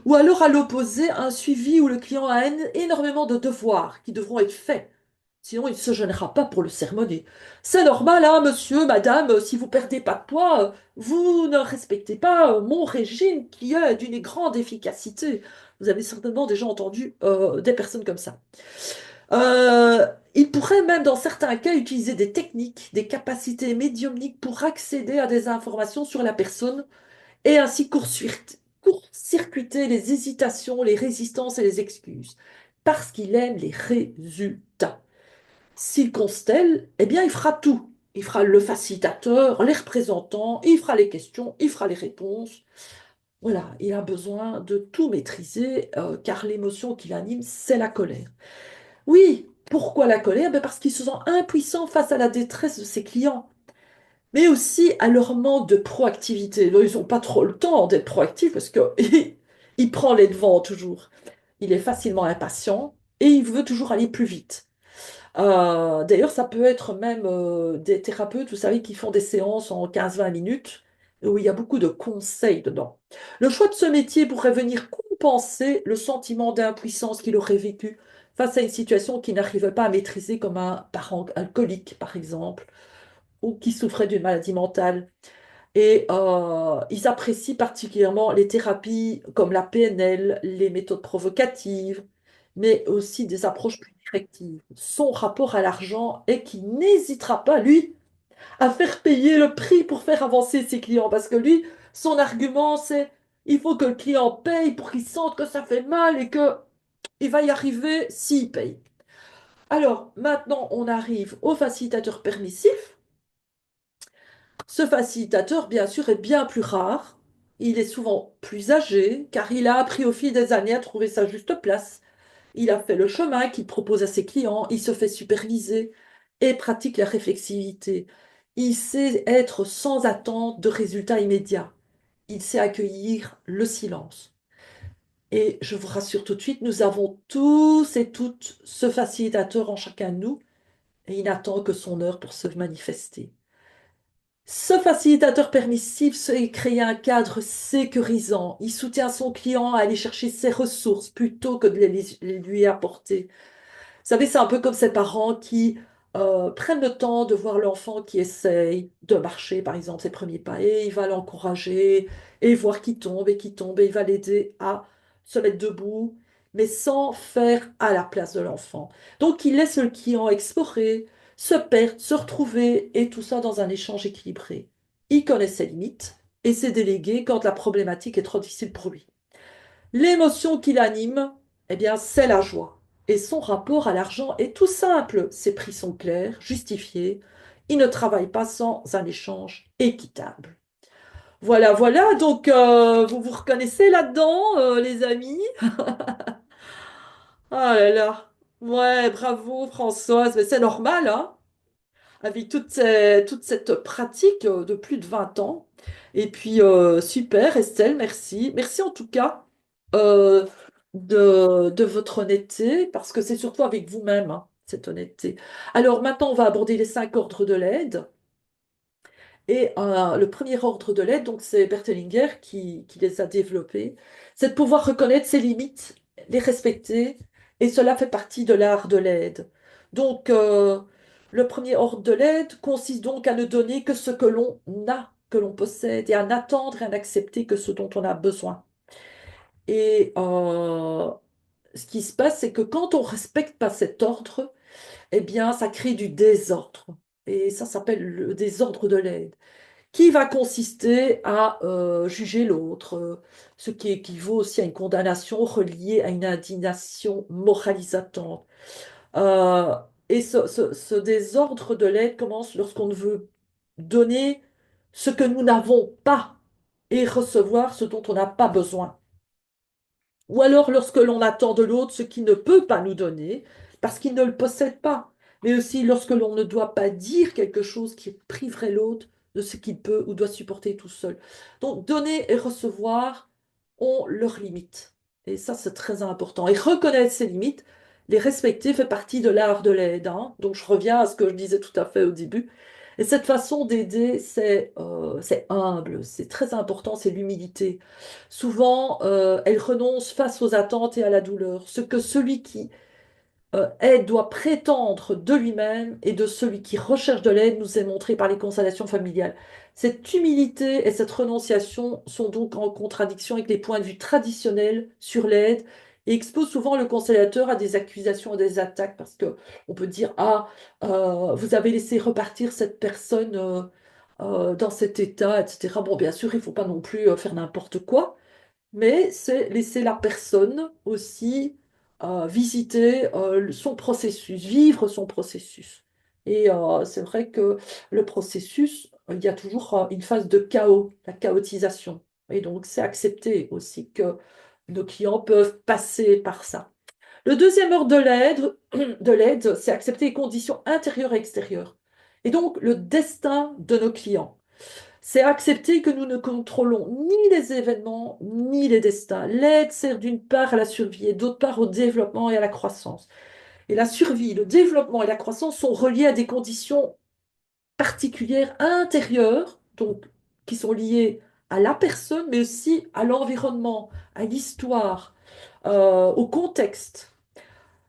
Ou alors, à l'opposé, un suivi où le client a énormément de devoirs qui devront être faits. Sinon, il ne se gênera pas pour le sermonner. C'est normal, hein, monsieur, madame, si vous perdez pas de poids, vous ne respectez pas mon régime qui est d'une grande efficacité. Vous avez certainement déjà entendu des personnes comme ça. Il pourrait même, dans certains cas, utiliser des techniques, des capacités médiumniques pour accéder à des informations sur la personne et ainsi court-circuiter les hésitations, les résistances et les excuses. Parce qu'il aime les résultats. S'il constelle, eh bien, il fera tout. Il fera le facilitateur, les représentants, il fera les questions, il fera les réponses. Voilà, il a besoin de tout maîtriser, car l'émotion qui l'anime, c'est la colère. Oui, pourquoi la colère? Ben parce qu'il se sent impuissant face à la détresse de ses clients, mais aussi à leur manque de proactivité. Là, ils n'ont pas trop le temps d'être proactifs parce que il prend les devants toujours. Il est facilement impatient et il veut toujours aller plus vite. D'ailleurs, ça peut être même des thérapeutes, vous savez, qui font des séances en 15-20 minutes, où il y a beaucoup de conseils dedans. Le choix de ce métier pourrait venir compenser le sentiment d'impuissance qu'il aurait vécu face à une situation qu'il n'arrivait pas à maîtriser, comme un parent alcoolique, par exemple, ou qui souffrait d'une maladie mentale. Et ils apprécient particulièrement les thérapies comme la PNL, les méthodes provocatives, mais aussi des approches plus directives. Son rapport à l'argent est qu'il n'hésitera pas, lui, à faire payer le prix pour faire avancer ses clients. Parce que lui, son argument, c'est il faut que le client paye pour qu'il sente que ça fait mal et que il va y arriver s'il paye. Alors, maintenant, on arrive au facilitateur permissif. Ce facilitateur, bien sûr, est bien plus rare. Il est souvent plus âgé, car il a appris au fil des années à trouver sa juste place. Il a fait le chemin qu'il propose à ses clients, il se fait superviser et pratique la réflexivité. Il sait être sans attente de résultats immédiats. Il sait accueillir le silence. Et je vous rassure tout de suite, nous avons tous et toutes ce facilitateur en chacun de nous, et il n'attend que son heure pour se manifester. Ce facilitateur permissif c'est créer un cadre sécurisant. Il soutient son client à aller chercher ses ressources plutôt que de les lui apporter. Vous savez, c'est un peu comme ces parents qui prennent le temps de voir l'enfant qui essaye de marcher, par exemple, ses premiers pas, et il va l'encourager, et voir qu'il tombe, et qu'il tombe, et il va l'aider à se mettre debout, mais sans faire à la place de l'enfant. Donc, il laisse le client explorer, se perdre, se retrouver, et tout ça dans un échange équilibré. Il connaît ses limites et ses délégués quand la problématique est trop difficile pour lui. L'émotion qui l'anime, eh bien, c'est la joie. Et son rapport à l'argent est tout simple. Ses prix sont clairs, justifiés. Il ne travaille pas sans un échange équitable. Voilà, voilà. Donc, vous vous reconnaissez là-dedans, les amis? Ah là là. Ouais, bravo, Françoise. Mais c'est normal, hein? Avec toute cette pratique de plus de 20 ans. Et puis, super, Estelle, merci. Merci en tout cas euh, de votre honnêteté, parce que c'est surtout avec vous-même, hein, cette honnêteté. Alors maintenant, on va aborder les 5 ordres de l'aide. Et le premier ordre de l'aide, donc c'est Bertelinger qui les a développés, c'est de pouvoir reconnaître ses limites, les respecter, et cela fait partie de l'art de l'aide. Donc, le premier ordre de l'aide consiste donc à ne donner que ce que l'on a, que l'on possède, et à n'attendre et à n'accepter que ce dont on a besoin. Et ce qui se passe, c'est que quand on respecte pas cet ordre, eh bien, ça crée du désordre. Et ça s'appelle le désordre de l'aide qui va consister à juger l'autre, ce qui équivaut aussi à une condamnation reliée à une indignation moralisante. Euh, et ce désordre de l'aide commence lorsqu'on ne veut donner ce que nous n'avons pas et recevoir ce dont on n'a pas besoin. Ou alors lorsque l'on attend de l'autre ce qu'il ne peut pas nous donner, parce qu'il ne le possède pas. Mais aussi lorsque l'on ne doit pas dire quelque chose qui priverait l'autre de ce qu'il peut ou doit supporter tout seul. Donc donner et recevoir ont leurs limites. Et ça, c'est très important. Et reconnaître ces limites, les respecter fait partie de l'art de l'aide, hein. Donc je reviens à ce que je disais tout à fait au début. Et cette façon d'aider, c'est humble, c'est très important, c'est l'humilité. Souvent, elle renonce face aux attentes et à la douleur. Ce que celui qui aide doit prétendre de lui-même et de celui qui recherche de l'aide nous est montré par les constellations familiales. Cette humilité et cette renonciation sont donc en contradiction avec les points de vue traditionnels sur l'aide et exposent souvent le constellateur à des accusations et des attaques parce que on peut dire, ah, vous avez laissé repartir cette personne dans cet état, etc. Bon, bien sûr, il ne faut pas non plus faire n'importe quoi, mais c'est laisser la personne aussi visiter son processus, vivre son processus. Et c'est vrai que le processus, il y a toujours une phase de chaos, la chaotisation. Et donc, c'est accepter aussi que nos clients peuvent passer par ça. Le deuxième ordre de l'aide, c'est accepter les conditions intérieures et extérieures. Et donc, le destin de nos clients. C'est accepter que nous ne contrôlons ni les événements, ni les destins. L'aide sert d'une part à la survie et d'autre part au développement et à la croissance. Et la survie, le développement et la croissance sont reliés à des conditions particulières intérieures, donc qui sont liées à la personne, mais aussi à l'environnement, à l'histoire, au contexte.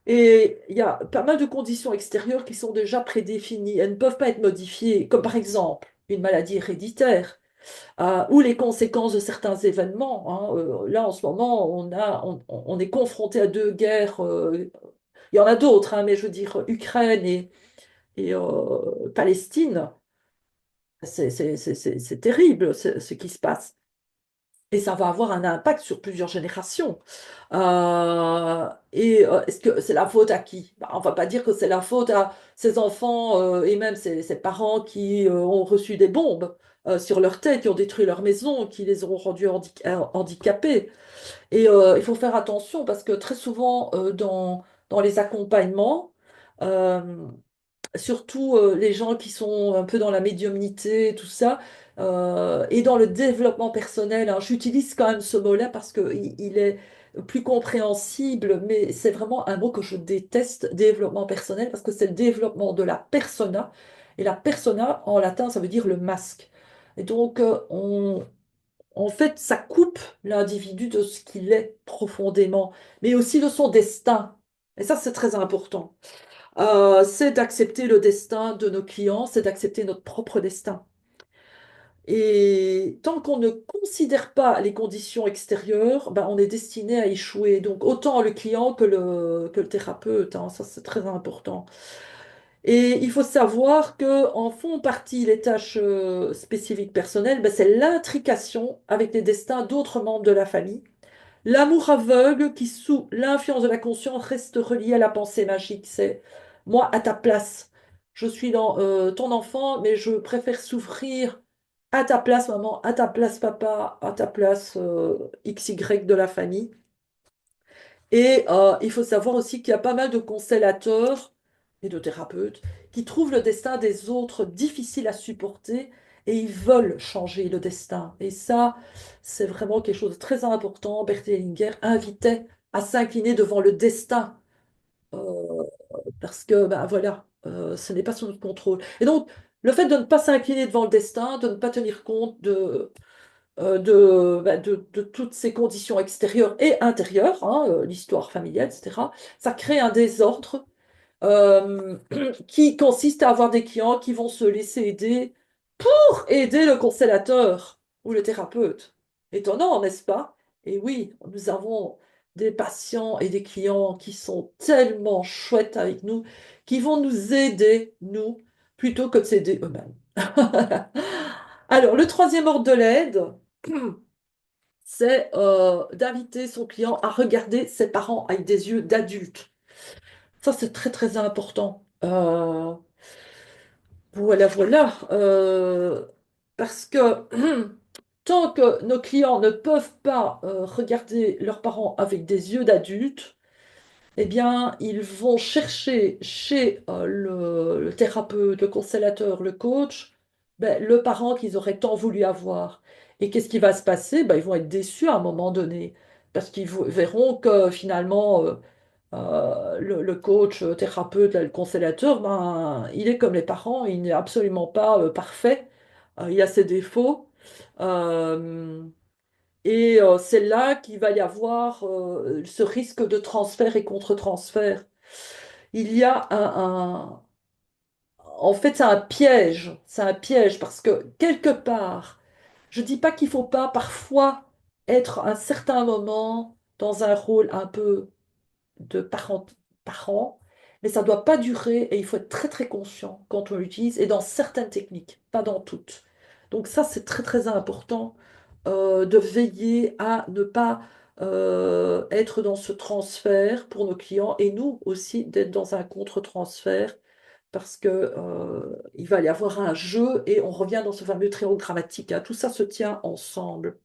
Et il y a pas mal de conditions extérieures qui sont déjà prédéfinies. Elles ne peuvent pas être modifiées, comme par exemple une maladie héréditaire ou les conséquences de certains événements, hein. Là, en ce moment, on est confronté à 2 guerres. Il y en a d'autres, hein, mais je veux dire, Ukraine et Palestine, c'est terrible ce qui se passe. Et ça va avoir un impact sur plusieurs générations. Est-ce que c'est la faute à qui? Bah, on va pas dire que c'est la faute à ces enfants et même ces parents qui ont reçu des bombes sur leur tête, qui ont détruit leur maison, qui les auront rendus handicapés. Il faut faire attention parce que très souvent dans les accompagnements, euh, surtout les gens qui sont un peu dans la médiumnité et tout ça, et dans le développement personnel. Hein. J'utilise quand même ce mot-là parce qu'il est plus compréhensible, mais c'est vraiment un mot que je déteste, développement personnel, parce que c'est le développement de la persona. Et la persona, en latin, ça veut dire le masque. Et donc, en fait, ça coupe l'individu de ce qu'il est profondément, mais aussi de son destin. Et ça, c'est très important. C'est d'accepter le destin de nos clients, c'est d'accepter notre propre destin. Et tant qu'on ne considère pas les conditions extérieures, ben, on est destiné à échouer. Donc autant le client que le thérapeute, hein, ça c'est très important. Et il faut savoir que en font partie les tâches spécifiques personnelles, ben, c'est l'intrication avec les destins d'autres membres de la famille. L'amour aveugle qui, sous l'influence de la conscience, reste relié à la pensée magique. C'est moi à ta place. Je suis dans ton enfant, mais je préfère souffrir à ta place, maman, à ta place, papa, à ta place, XY de la famille. Il faut savoir aussi qu'il y a pas mal de constellateurs et de thérapeutes qui trouvent le destin des autres difficile à supporter et ils veulent changer le destin. Et ça, c'est vraiment quelque chose de très important. Berthe Hellinger invitait à s'incliner devant le destin parce que, ben voilà, ce n'est pas sous notre contrôle. Et donc, le fait de ne pas s'incliner devant le destin, de ne pas tenir compte de toutes ces conditions extérieures et intérieures, hein, l'histoire familiale, etc., ça crée un désordre euh, qui consiste à avoir des clients qui vont se laisser aider pour aider le constellateur ou le thérapeute. Étonnant, n'est-ce pas? Et oui, nous avons des patients et des clients qui sont tellement chouettes avec nous, qui vont nous aider, nous, plutôt que de s'aider eux-mêmes. Alors, le troisième ordre de l'aide, c'est d'inviter son client à regarder ses parents avec des yeux d'adulte. Ça, c'est très, très important. Voilà, voilà. Parce que tant que nos clients ne peuvent pas regarder leurs parents avec des yeux d'adulte, eh bien, ils vont chercher chez le thérapeute, le constellateur, le coach, ben, le parent qu'ils auraient tant voulu avoir. Et qu'est-ce qui va se passer? Ben, ils vont être déçus à un moment donné, parce qu'ils verront que finalement, le coach, thérapeute, là, le constellateur, ben, il est comme les parents, il n'est absolument pas parfait. Il a ses défauts. Euh, c'est là qu'il va y avoir ce risque de transfert et contre-transfert. Il y a en fait, c'est un piège. C'est un piège parce que quelque part, je dis pas qu'il faut pas parfois être à un certain moment dans un rôle un peu de parent, mais ça ne doit pas durer et il faut être très très conscient quand on l'utilise et dans certaines techniques, pas dans toutes. Donc ça, c'est très très important de veiller à ne pas être dans ce transfert pour nos clients et nous aussi d'être dans un contre-transfert parce que il va y avoir un jeu et on revient dans ce fameux triangle grammatique. Hein. Tout ça se tient ensemble.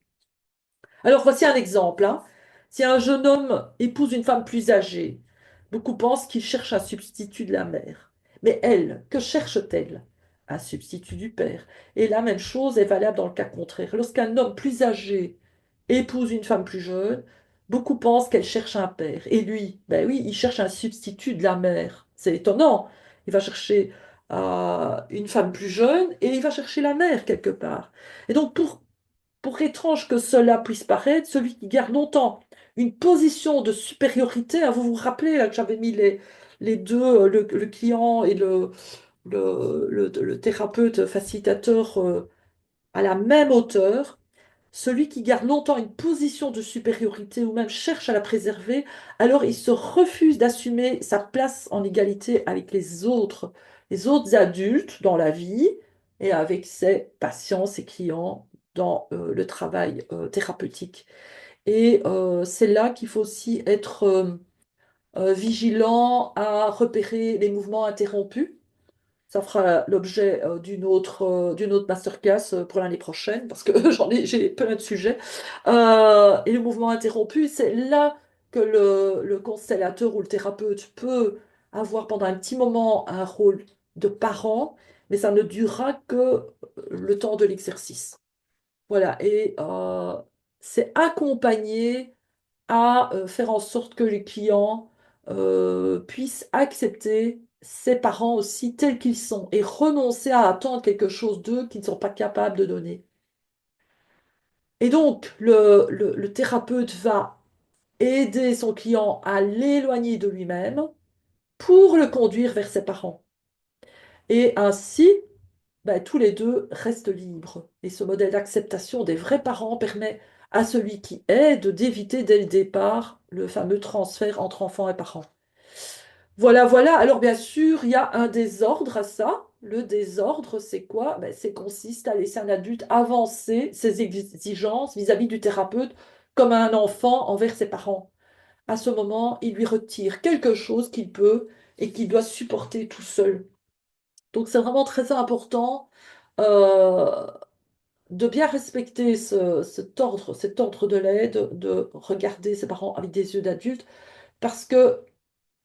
Alors voici un exemple. Hein. Si un jeune homme épouse une femme plus âgée, beaucoup pensent qu'il cherche un substitut de la mère. Mais elle, que cherche-t-elle? Un substitut du père. Et la même chose est valable dans le cas contraire. Lorsqu'un homme plus âgé épouse une femme plus jeune, beaucoup pensent qu'elle cherche un père. Et lui, ben oui, il cherche un substitut de la mère. C'est étonnant. Il va chercher une femme plus jeune et il va chercher la mère quelque part. Et donc pour étrange que cela puisse paraître, celui qui garde longtemps une position de supériorité, hein, vous vous rappelez là, que j'avais mis les deux, le client et le thérapeute facilitateur à la même hauteur, celui qui garde longtemps une position de supériorité ou même cherche à la préserver, alors il se refuse d'assumer sa place en égalité avec les autres adultes dans la vie et avec ses patients, ses clients dans le travail thérapeutique. Et c'est là qu'il faut aussi être vigilant à repérer les mouvements interrompus. Ça fera l'objet d'une autre masterclass pour l'année prochaine, parce que j'ai plein de sujets. Et le mouvement interrompu, c'est là que le constellateur ou le thérapeute peut avoir pendant un petit moment un rôle de parent, mais ça ne durera que le temps de l'exercice. Voilà, et c'est accompagné à faire en sorte que les clients puissent accepter ses parents aussi tels qu'ils sont et renoncer à attendre quelque chose d'eux qu'ils ne sont pas capables de donner. Et donc, le thérapeute va aider son client à l'éloigner de lui-même pour le conduire vers ses parents. Et ainsi, ben, tous les deux restent libres. Et ce modèle d'acceptation des vrais parents permet à celui qui aide d'éviter dès le départ le fameux transfert entre enfants et parents. Voilà, voilà. Alors bien sûr, il y a un désordre à ça. Le désordre, c'est quoi? Ben, c'est consiste à laisser un adulte avancer ses exigences vis-à-vis du thérapeute comme un enfant envers ses parents. À ce moment, il lui retire quelque chose qu'il peut et qu'il doit supporter tout seul. Donc c'est vraiment très important euh, de bien respecter cet ordre de l'aide, de regarder ses parents avec des yeux d'adulte, parce que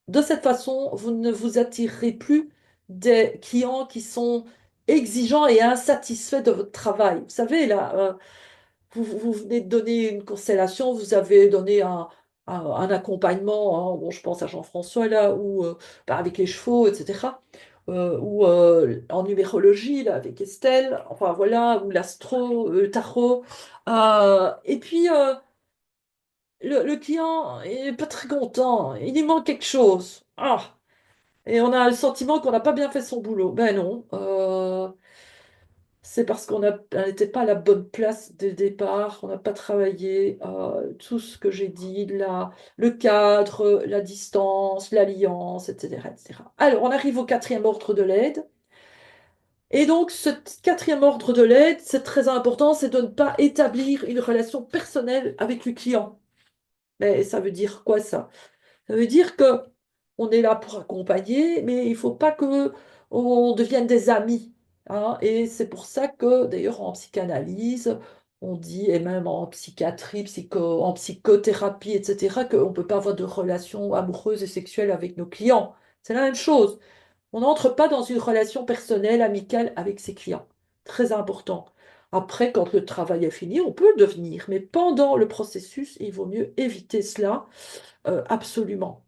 de cette façon, vous ne vous attirerez plus des clients qui sont exigeants et insatisfaits de votre travail. Vous savez, là, vous venez de donner une constellation, vous avez donné un accompagnement, hein, bon, je pense à Jean-François là, ou bah, avec les chevaux, etc. Ou en numérologie là, avec Estelle, enfin voilà, ou l'astro, le tarot. Et puis le client est pas très content, il lui manque quelque chose. Ah, et on a le sentiment qu'on n'a pas bien fait son boulot. Ben non. C'est parce on n'était pas à la bonne place dès le départ, on n'a pas travaillé tout ce que j'ai dit, le cadre, la distance, l'alliance, etc., etc. Alors, on arrive au quatrième ordre de l'aide. Et donc, ce quatrième ordre de l'aide, c'est très important, c'est de ne pas établir une relation personnelle avec le client. Mais ça veut dire quoi ça? Ça veut dire que on est là pour accompagner, mais il ne faut pas que on devienne des amis, hein. Et c'est pour ça que, d'ailleurs, en psychanalyse, on dit, et même en psychiatrie, en psychothérapie, etc., qu'on ne peut pas avoir de relations amoureuses et sexuelles avec nos clients. C'est la même chose. On n'entre pas dans une relation personnelle, amicale avec ses clients. Très important. Après, quand le travail est fini, on peut le devenir, mais pendant le processus, il vaut mieux éviter cela absolument.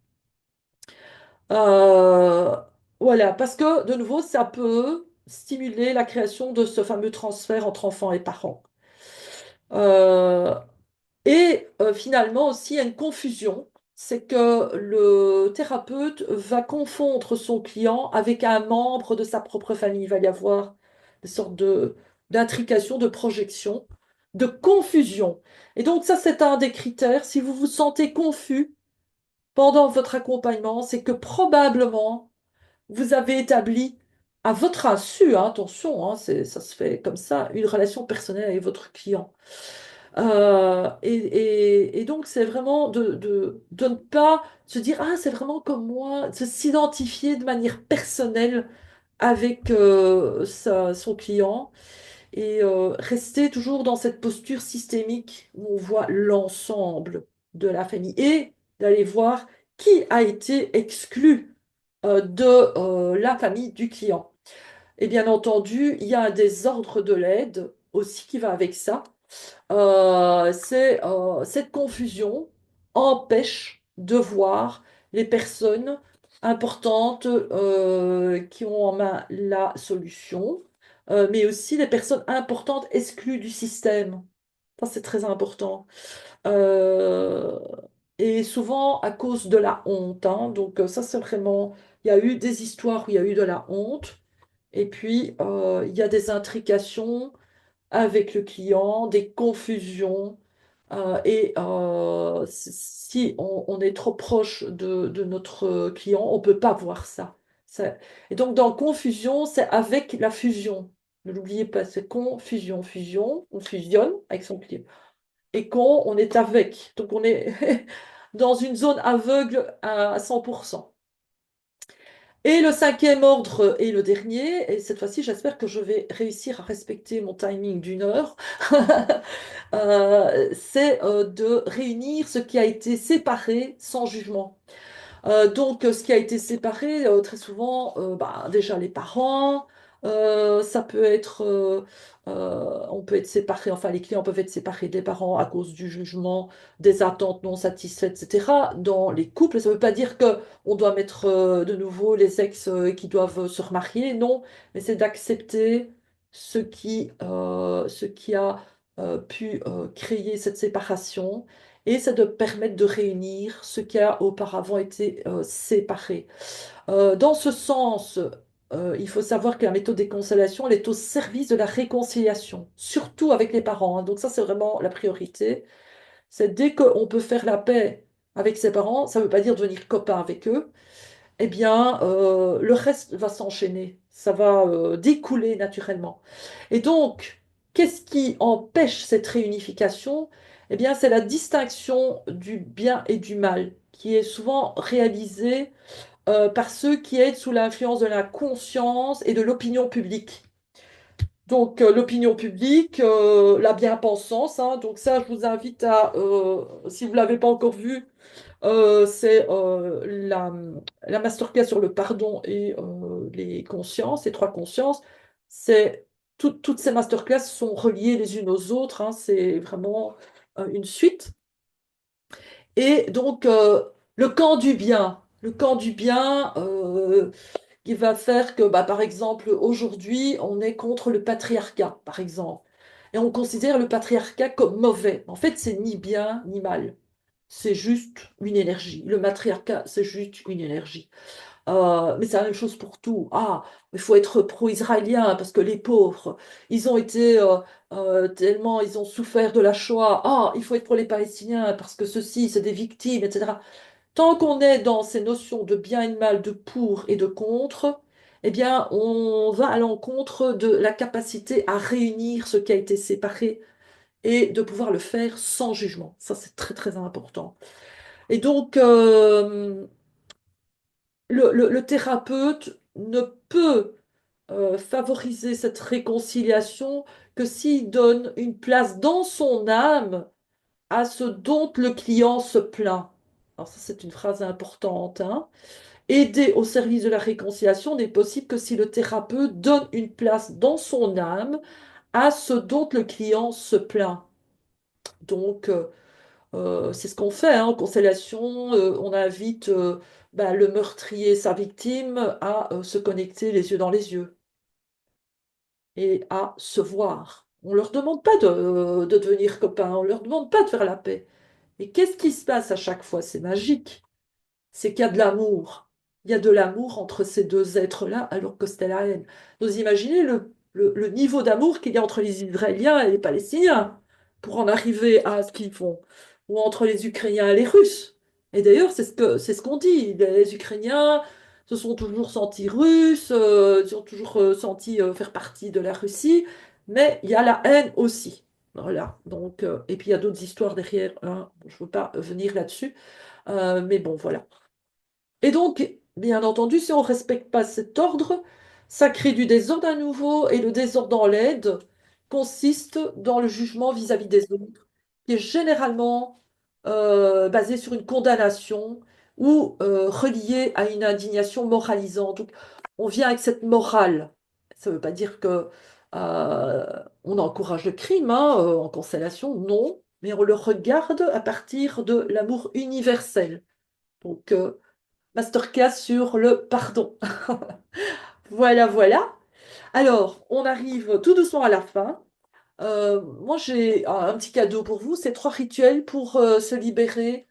Euh, voilà, parce que de nouveau, ça peut stimuler la création de ce fameux transfert entre enfants et parents. Euh, Finalement aussi, il y a une confusion, c'est que le thérapeute va confondre son client avec un membre de sa propre famille. Il va y avoir des sortes d'intrication, de projection, de confusion. Et donc ça, c'est un des critères. Si vous vous sentez confus, pendant votre accompagnement, c'est que probablement vous avez établi à votre insu, hein, attention, hein, ça se fait comme ça, une relation personnelle avec votre client. Et donc, c'est vraiment de ne pas se dire, ah, c'est vraiment comme moi, de s'identifier de manière personnelle avec son client et rester toujours dans cette posture systémique où on voit l'ensemble de la famille et d'aller voir qui a été exclu de la famille du client. Et bien entendu, il y a un désordre de l'aide aussi qui va avec ça. Cette confusion empêche de voir les personnes importantes qui ont en main la solution, mais aussi les personnes importantes exclues du système. Ça, c'est très important. Euh, et souvent à cause de la honte, hein. Donc ça, c'est vraiment... Il y a eu des histoires où il y a eu de la honte, et puis il y a des intrications avec le client, des confusions. Si on est trop proche de notre client, on ne peut pas voir ça. Et donc, dans confusion, c'est avec la fusion. Ne l'oubliez pas, c'est confusion, fusion, on fusionne avec son client. Et con, on est avec. Donc on est dans une zone aveugle à 100%. Et le cinquième ordre est le dernier. Et cette fois-ci, j'espère que je vais réussir à respecter mon timing d'une heure. C'est de réunir ce qui a été séparé sans jugement. Donc, ce qui a été séparé, très souvent, bah, déjà les parents, ça peut être, on peut être séparé, enfin les clients peuvent être séparés des parents à cause du jugement, des attentes non satisfaites, etc. Dans les couples, ça ne veut pas dire que on doit mettre de nouveau les ex qui doivent se remarier, non, mais c'est d'accepter ce qui a pu créer cette séparation et c'est de permettre de réunir ce qui a auparavant été séparé. Dans ce sens, il faut savoir que la méthode des consolations, elle est au service de la réconciliation, surtout avec les parents, hein. Donc ça, c'est vraiment la priorité. C'est dès qu'on peut faire la paix avec ses parents, ça ne veut pas dire devenir copain avec eux, eh bien, le reste va s'enchaîner, ça va découler naturellement. Et donc, qu'est-ce qui empêche cette réunification? Eh bien, c'est la distinction du bien et du mal, qui est souvent réalisée par ceux qui aident sous l'influence de la conscience et de l'opinion publique. Donc, l'opinion publique, la bien-pensance, hein, donc ça, je vous invite à, si vous ne l'avez pas encore vu, c'est la masterclass sur le pardon et les consciences, les trois consciences. C'est toutes ces masterclass sont reliées les unes aux autres, hein, c'est vraiment une suite. Et donc, le camp du bien qui va faire que, bah, par exemple, aujourd'hui, on est contre le patriarcat, par exemple. Et on considère le patriarcat comme mauvais. En fait, c'est ni bien ni mal. C'est juste une énergie. Le matriarcat, c'est juste une énergie. Mais c'est la même chose pour tout. Ah, il faut être pro-israélien parce que les pauvres, ils ont été tellement, ils ont souffert de la Shoah. Ah, il faut être pour les Palestiniens parce que ceux-ci, c'est des victimes, etc. Tant qu'on est dans ces notions de bien et de mal, de pour et de contre, eh bien, on va à l'encontre de la capacité à réunir ce qui a été séparé et de pouvoir le faire sans jugement. Ça, c'est très, très important. Et donc, le thérapeute ne peut favoriser cette réconciliation que s'il donne une place dans son âme à ce dont le client se plaint. Alors ça, c'est une phrase importante, hein. Aider au service de la réconciliation n'est possible que si le thérapeute donne une place dans son âme à ce dont le client se plaint. Donc, c'est ce qu'on fait, hein, en constellation. On invite bah, le meurtrier et sa victime à se connecter les yeux dans les yeux et à se voir. On leur demande pas de devenir copains, on leur demande pas de faire la paix. Et qu'est-ce qui se passe à chaque fois? C'est magique. C'est qu'il y a de l'amour. Il y a de l'amour entre ces deux êtres-là, alors que c'était la haine. Vous imaginez le niveau d'amour qu'il y a entre les Israéliens et les Palestiniens pour en arriver à ce qu'ils font, ou entre les Ukrainiens et les Russes. Et d'ailleurs, c'est ce qu'on dit. Les Ukrainiens se sont toujours sentis russes, ils ont toujours senti faire partie de la Russie, mais il y a la haine aussi. Voilà. Donc, et puis il y a d'autres histoires derrière, hein. Je ne veux pas venir là-dessus. Mais bon, voilà. Et donc, bien entendu, si on ne respecte pas cet ordre, ça crée du désordre à nouveau, et le désordre dans l'aide consiste dans le jugement vis-à-vis des autres, qui est généralement basé sur une condamnation ou relié à une indignation moralisante. Donc, on vient avec cette morale. Ça ne veut pas dire que on encourage le crime, hein, en constellation, non, mais on le regarde à partir de l'amour universel. Donc, masterclass sur le pardon. Voilà, voilà. Alors, on arrive tout doucement à la fin. Moi, j'ai un petit cadeau pour vous. C'est trois rituels pour se libérer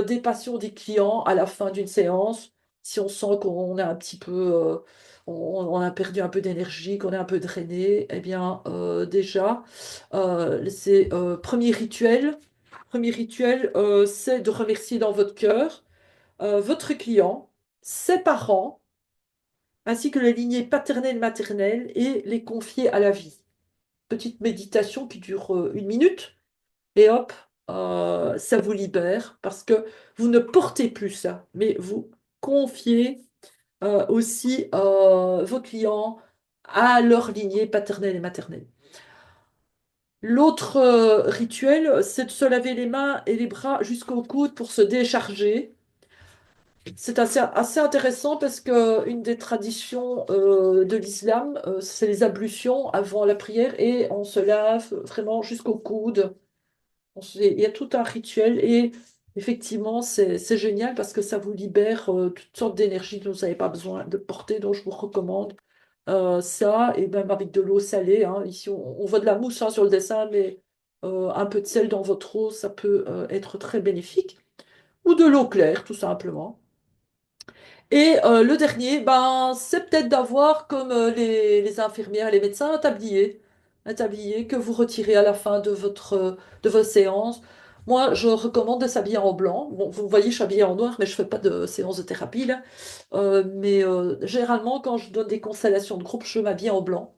des passions des clients à la fin d'une séance. Si on sent qu'on est un petit peu, on a perdu un peu d'énergie, qu'on est un peu drainé, eh bien, déjà, c'est Premier rituel, c'est de remercier dans votre cœur votre client, ses parents, ainsi que les lignées paternelles et maternelles et les confier à la vie. Petite méditation qui dure 1 minute et hop, ça vous libère parce que vous ne portez plus ça, mais vous confiez aussi vos clients à leur lignée paternelle et maternelle. L'autre rituel, c'est de se laver les mains et les bras jusqu'au coude pour se décharger. C'est assez intéressant parce que une des traditions de l'islam, c'est les ablutions avant la prière et on se lave vraiment jusqu'au coude. Il y a tout un rituel et effectivement, c'est génial parce que ça vous libère toutes sortes d'énergie dont vous n'avez pas besoin de porter, donc je vous recommande ça, et même avec de l'eau salée, hein. Ici, on voit de la mousse hein, sur le dessin, mais un peu de sel dans votre eau, ça peut être très bénéfique. Ou de l'eau claire, tout simplement. Et le dernier, ben, c'est peut-être d'avoir, comme les infirmières et les médecins, un tablier que vous retirez à la fin de vos séances. Moi, je recommande de s'habiller en blanc. Bon, vous voyez, je suis habillée en noir, mais je fais pas de séance de thérapie, là. Mais généralement, quand je donne des constellations de groupe, je m'habille en blanc.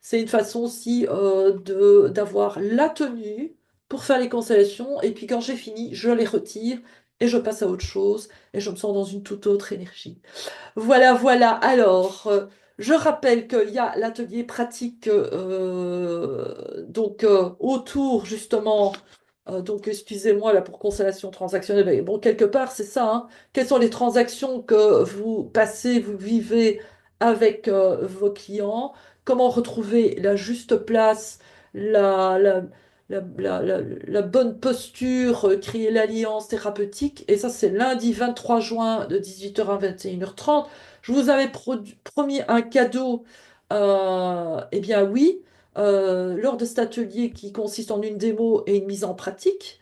C'est une façon aussi d'avoir la tenue pour faire les constellations. Et puis quand j'ai fini, je les retire et je passe à autre chose. Et je me sens dans une toute autre énergie. Voilà, voilà. Alors, je rappelle qu'il y a l'atelier pratique autour justement. Donc, excusez-moi là pour constellation transactionnelle. Mais bon, quelque part, c'est ça, hein. Quelles sont les transactions que vous passez, vous vivez avec vos clients? Comment retrouver la juste place, la, la, la bonne posture, créer l'alliance thérapeutique? Et ça, c'est lundi 23 juin de 18h à 21h30. Je vous avais promis un cadeau. Eh bien, oui lors de cet atelier qui consiste en une démo et une mise en pratique.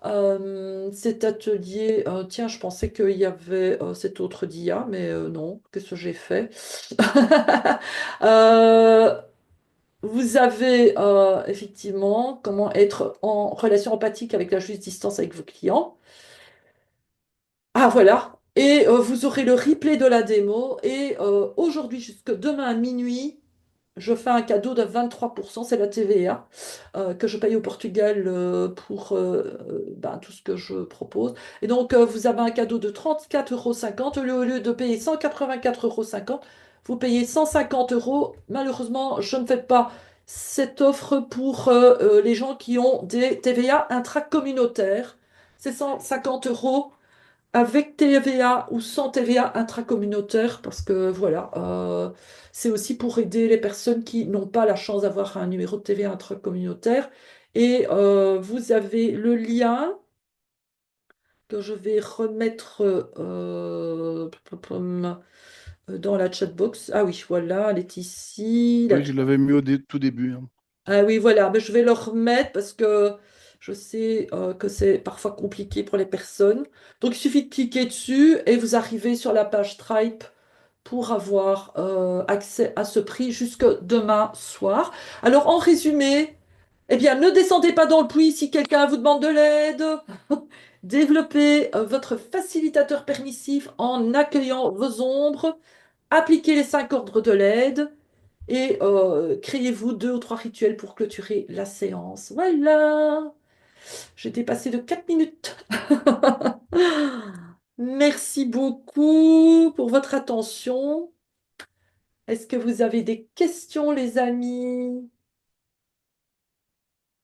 Cet atelier, tiens, je pensais qu'il y avait cet autre DIA, mais non, qu'est-ce que j'ai fait? Euh, Vous avez effectivement comment être en relation empathique avec la juste distance avec vos clients. Ah voilà. Et vous aurez le replay de la démo. Et aujourd'hui jusque demain à minuit, je fais un cadeau de 23%, c'est la TVA que je paye au Portugal pour ben, tout ce que je propose. Et donc, vous avez un cadeau de 34,50 € au lieu de payer 184,50 €, vous payez 150 euros. Malheureusement, je ne fais pas cette offre pour les gens qui ont des TVA intracommunautaires. C'est 150 euros avec TVA ou sans TVA intracommunautaire, parce que voilà, c'est aussi pour aider les personnes qui n'ont pas la chance d'avoir un numéro de TVA intracommunautaire. Et vous avez le lien que je vais remettre dans la chatbox. Ah oui, voilà, elle est ici. Oui, je l'avais mis tout début, hein. Ah oui, voilà, mais je vais le remettre parce que je sais que c'est parfois compliqué pour les personnes. Donc, il suffit de cliquer dessus et vous arrivez sur la page Stripe pour avoir accès à ce prix jusque demain soir. Alors, en résumé, eh bien, ne descendez pas dans le puits si quelqu'un vous demande de l'aide. Développez votre facilitateur permissif en accueillant vos ombres. Appliquez les 5 ordres de l'aide et créez-vous 2 ou 3 rituels pour clôturer la séance. Voilà, j'ai dépassé de 4 minutes. Merci beaucoup pour votre attention. Est-ce que vous avez des questions, les amis?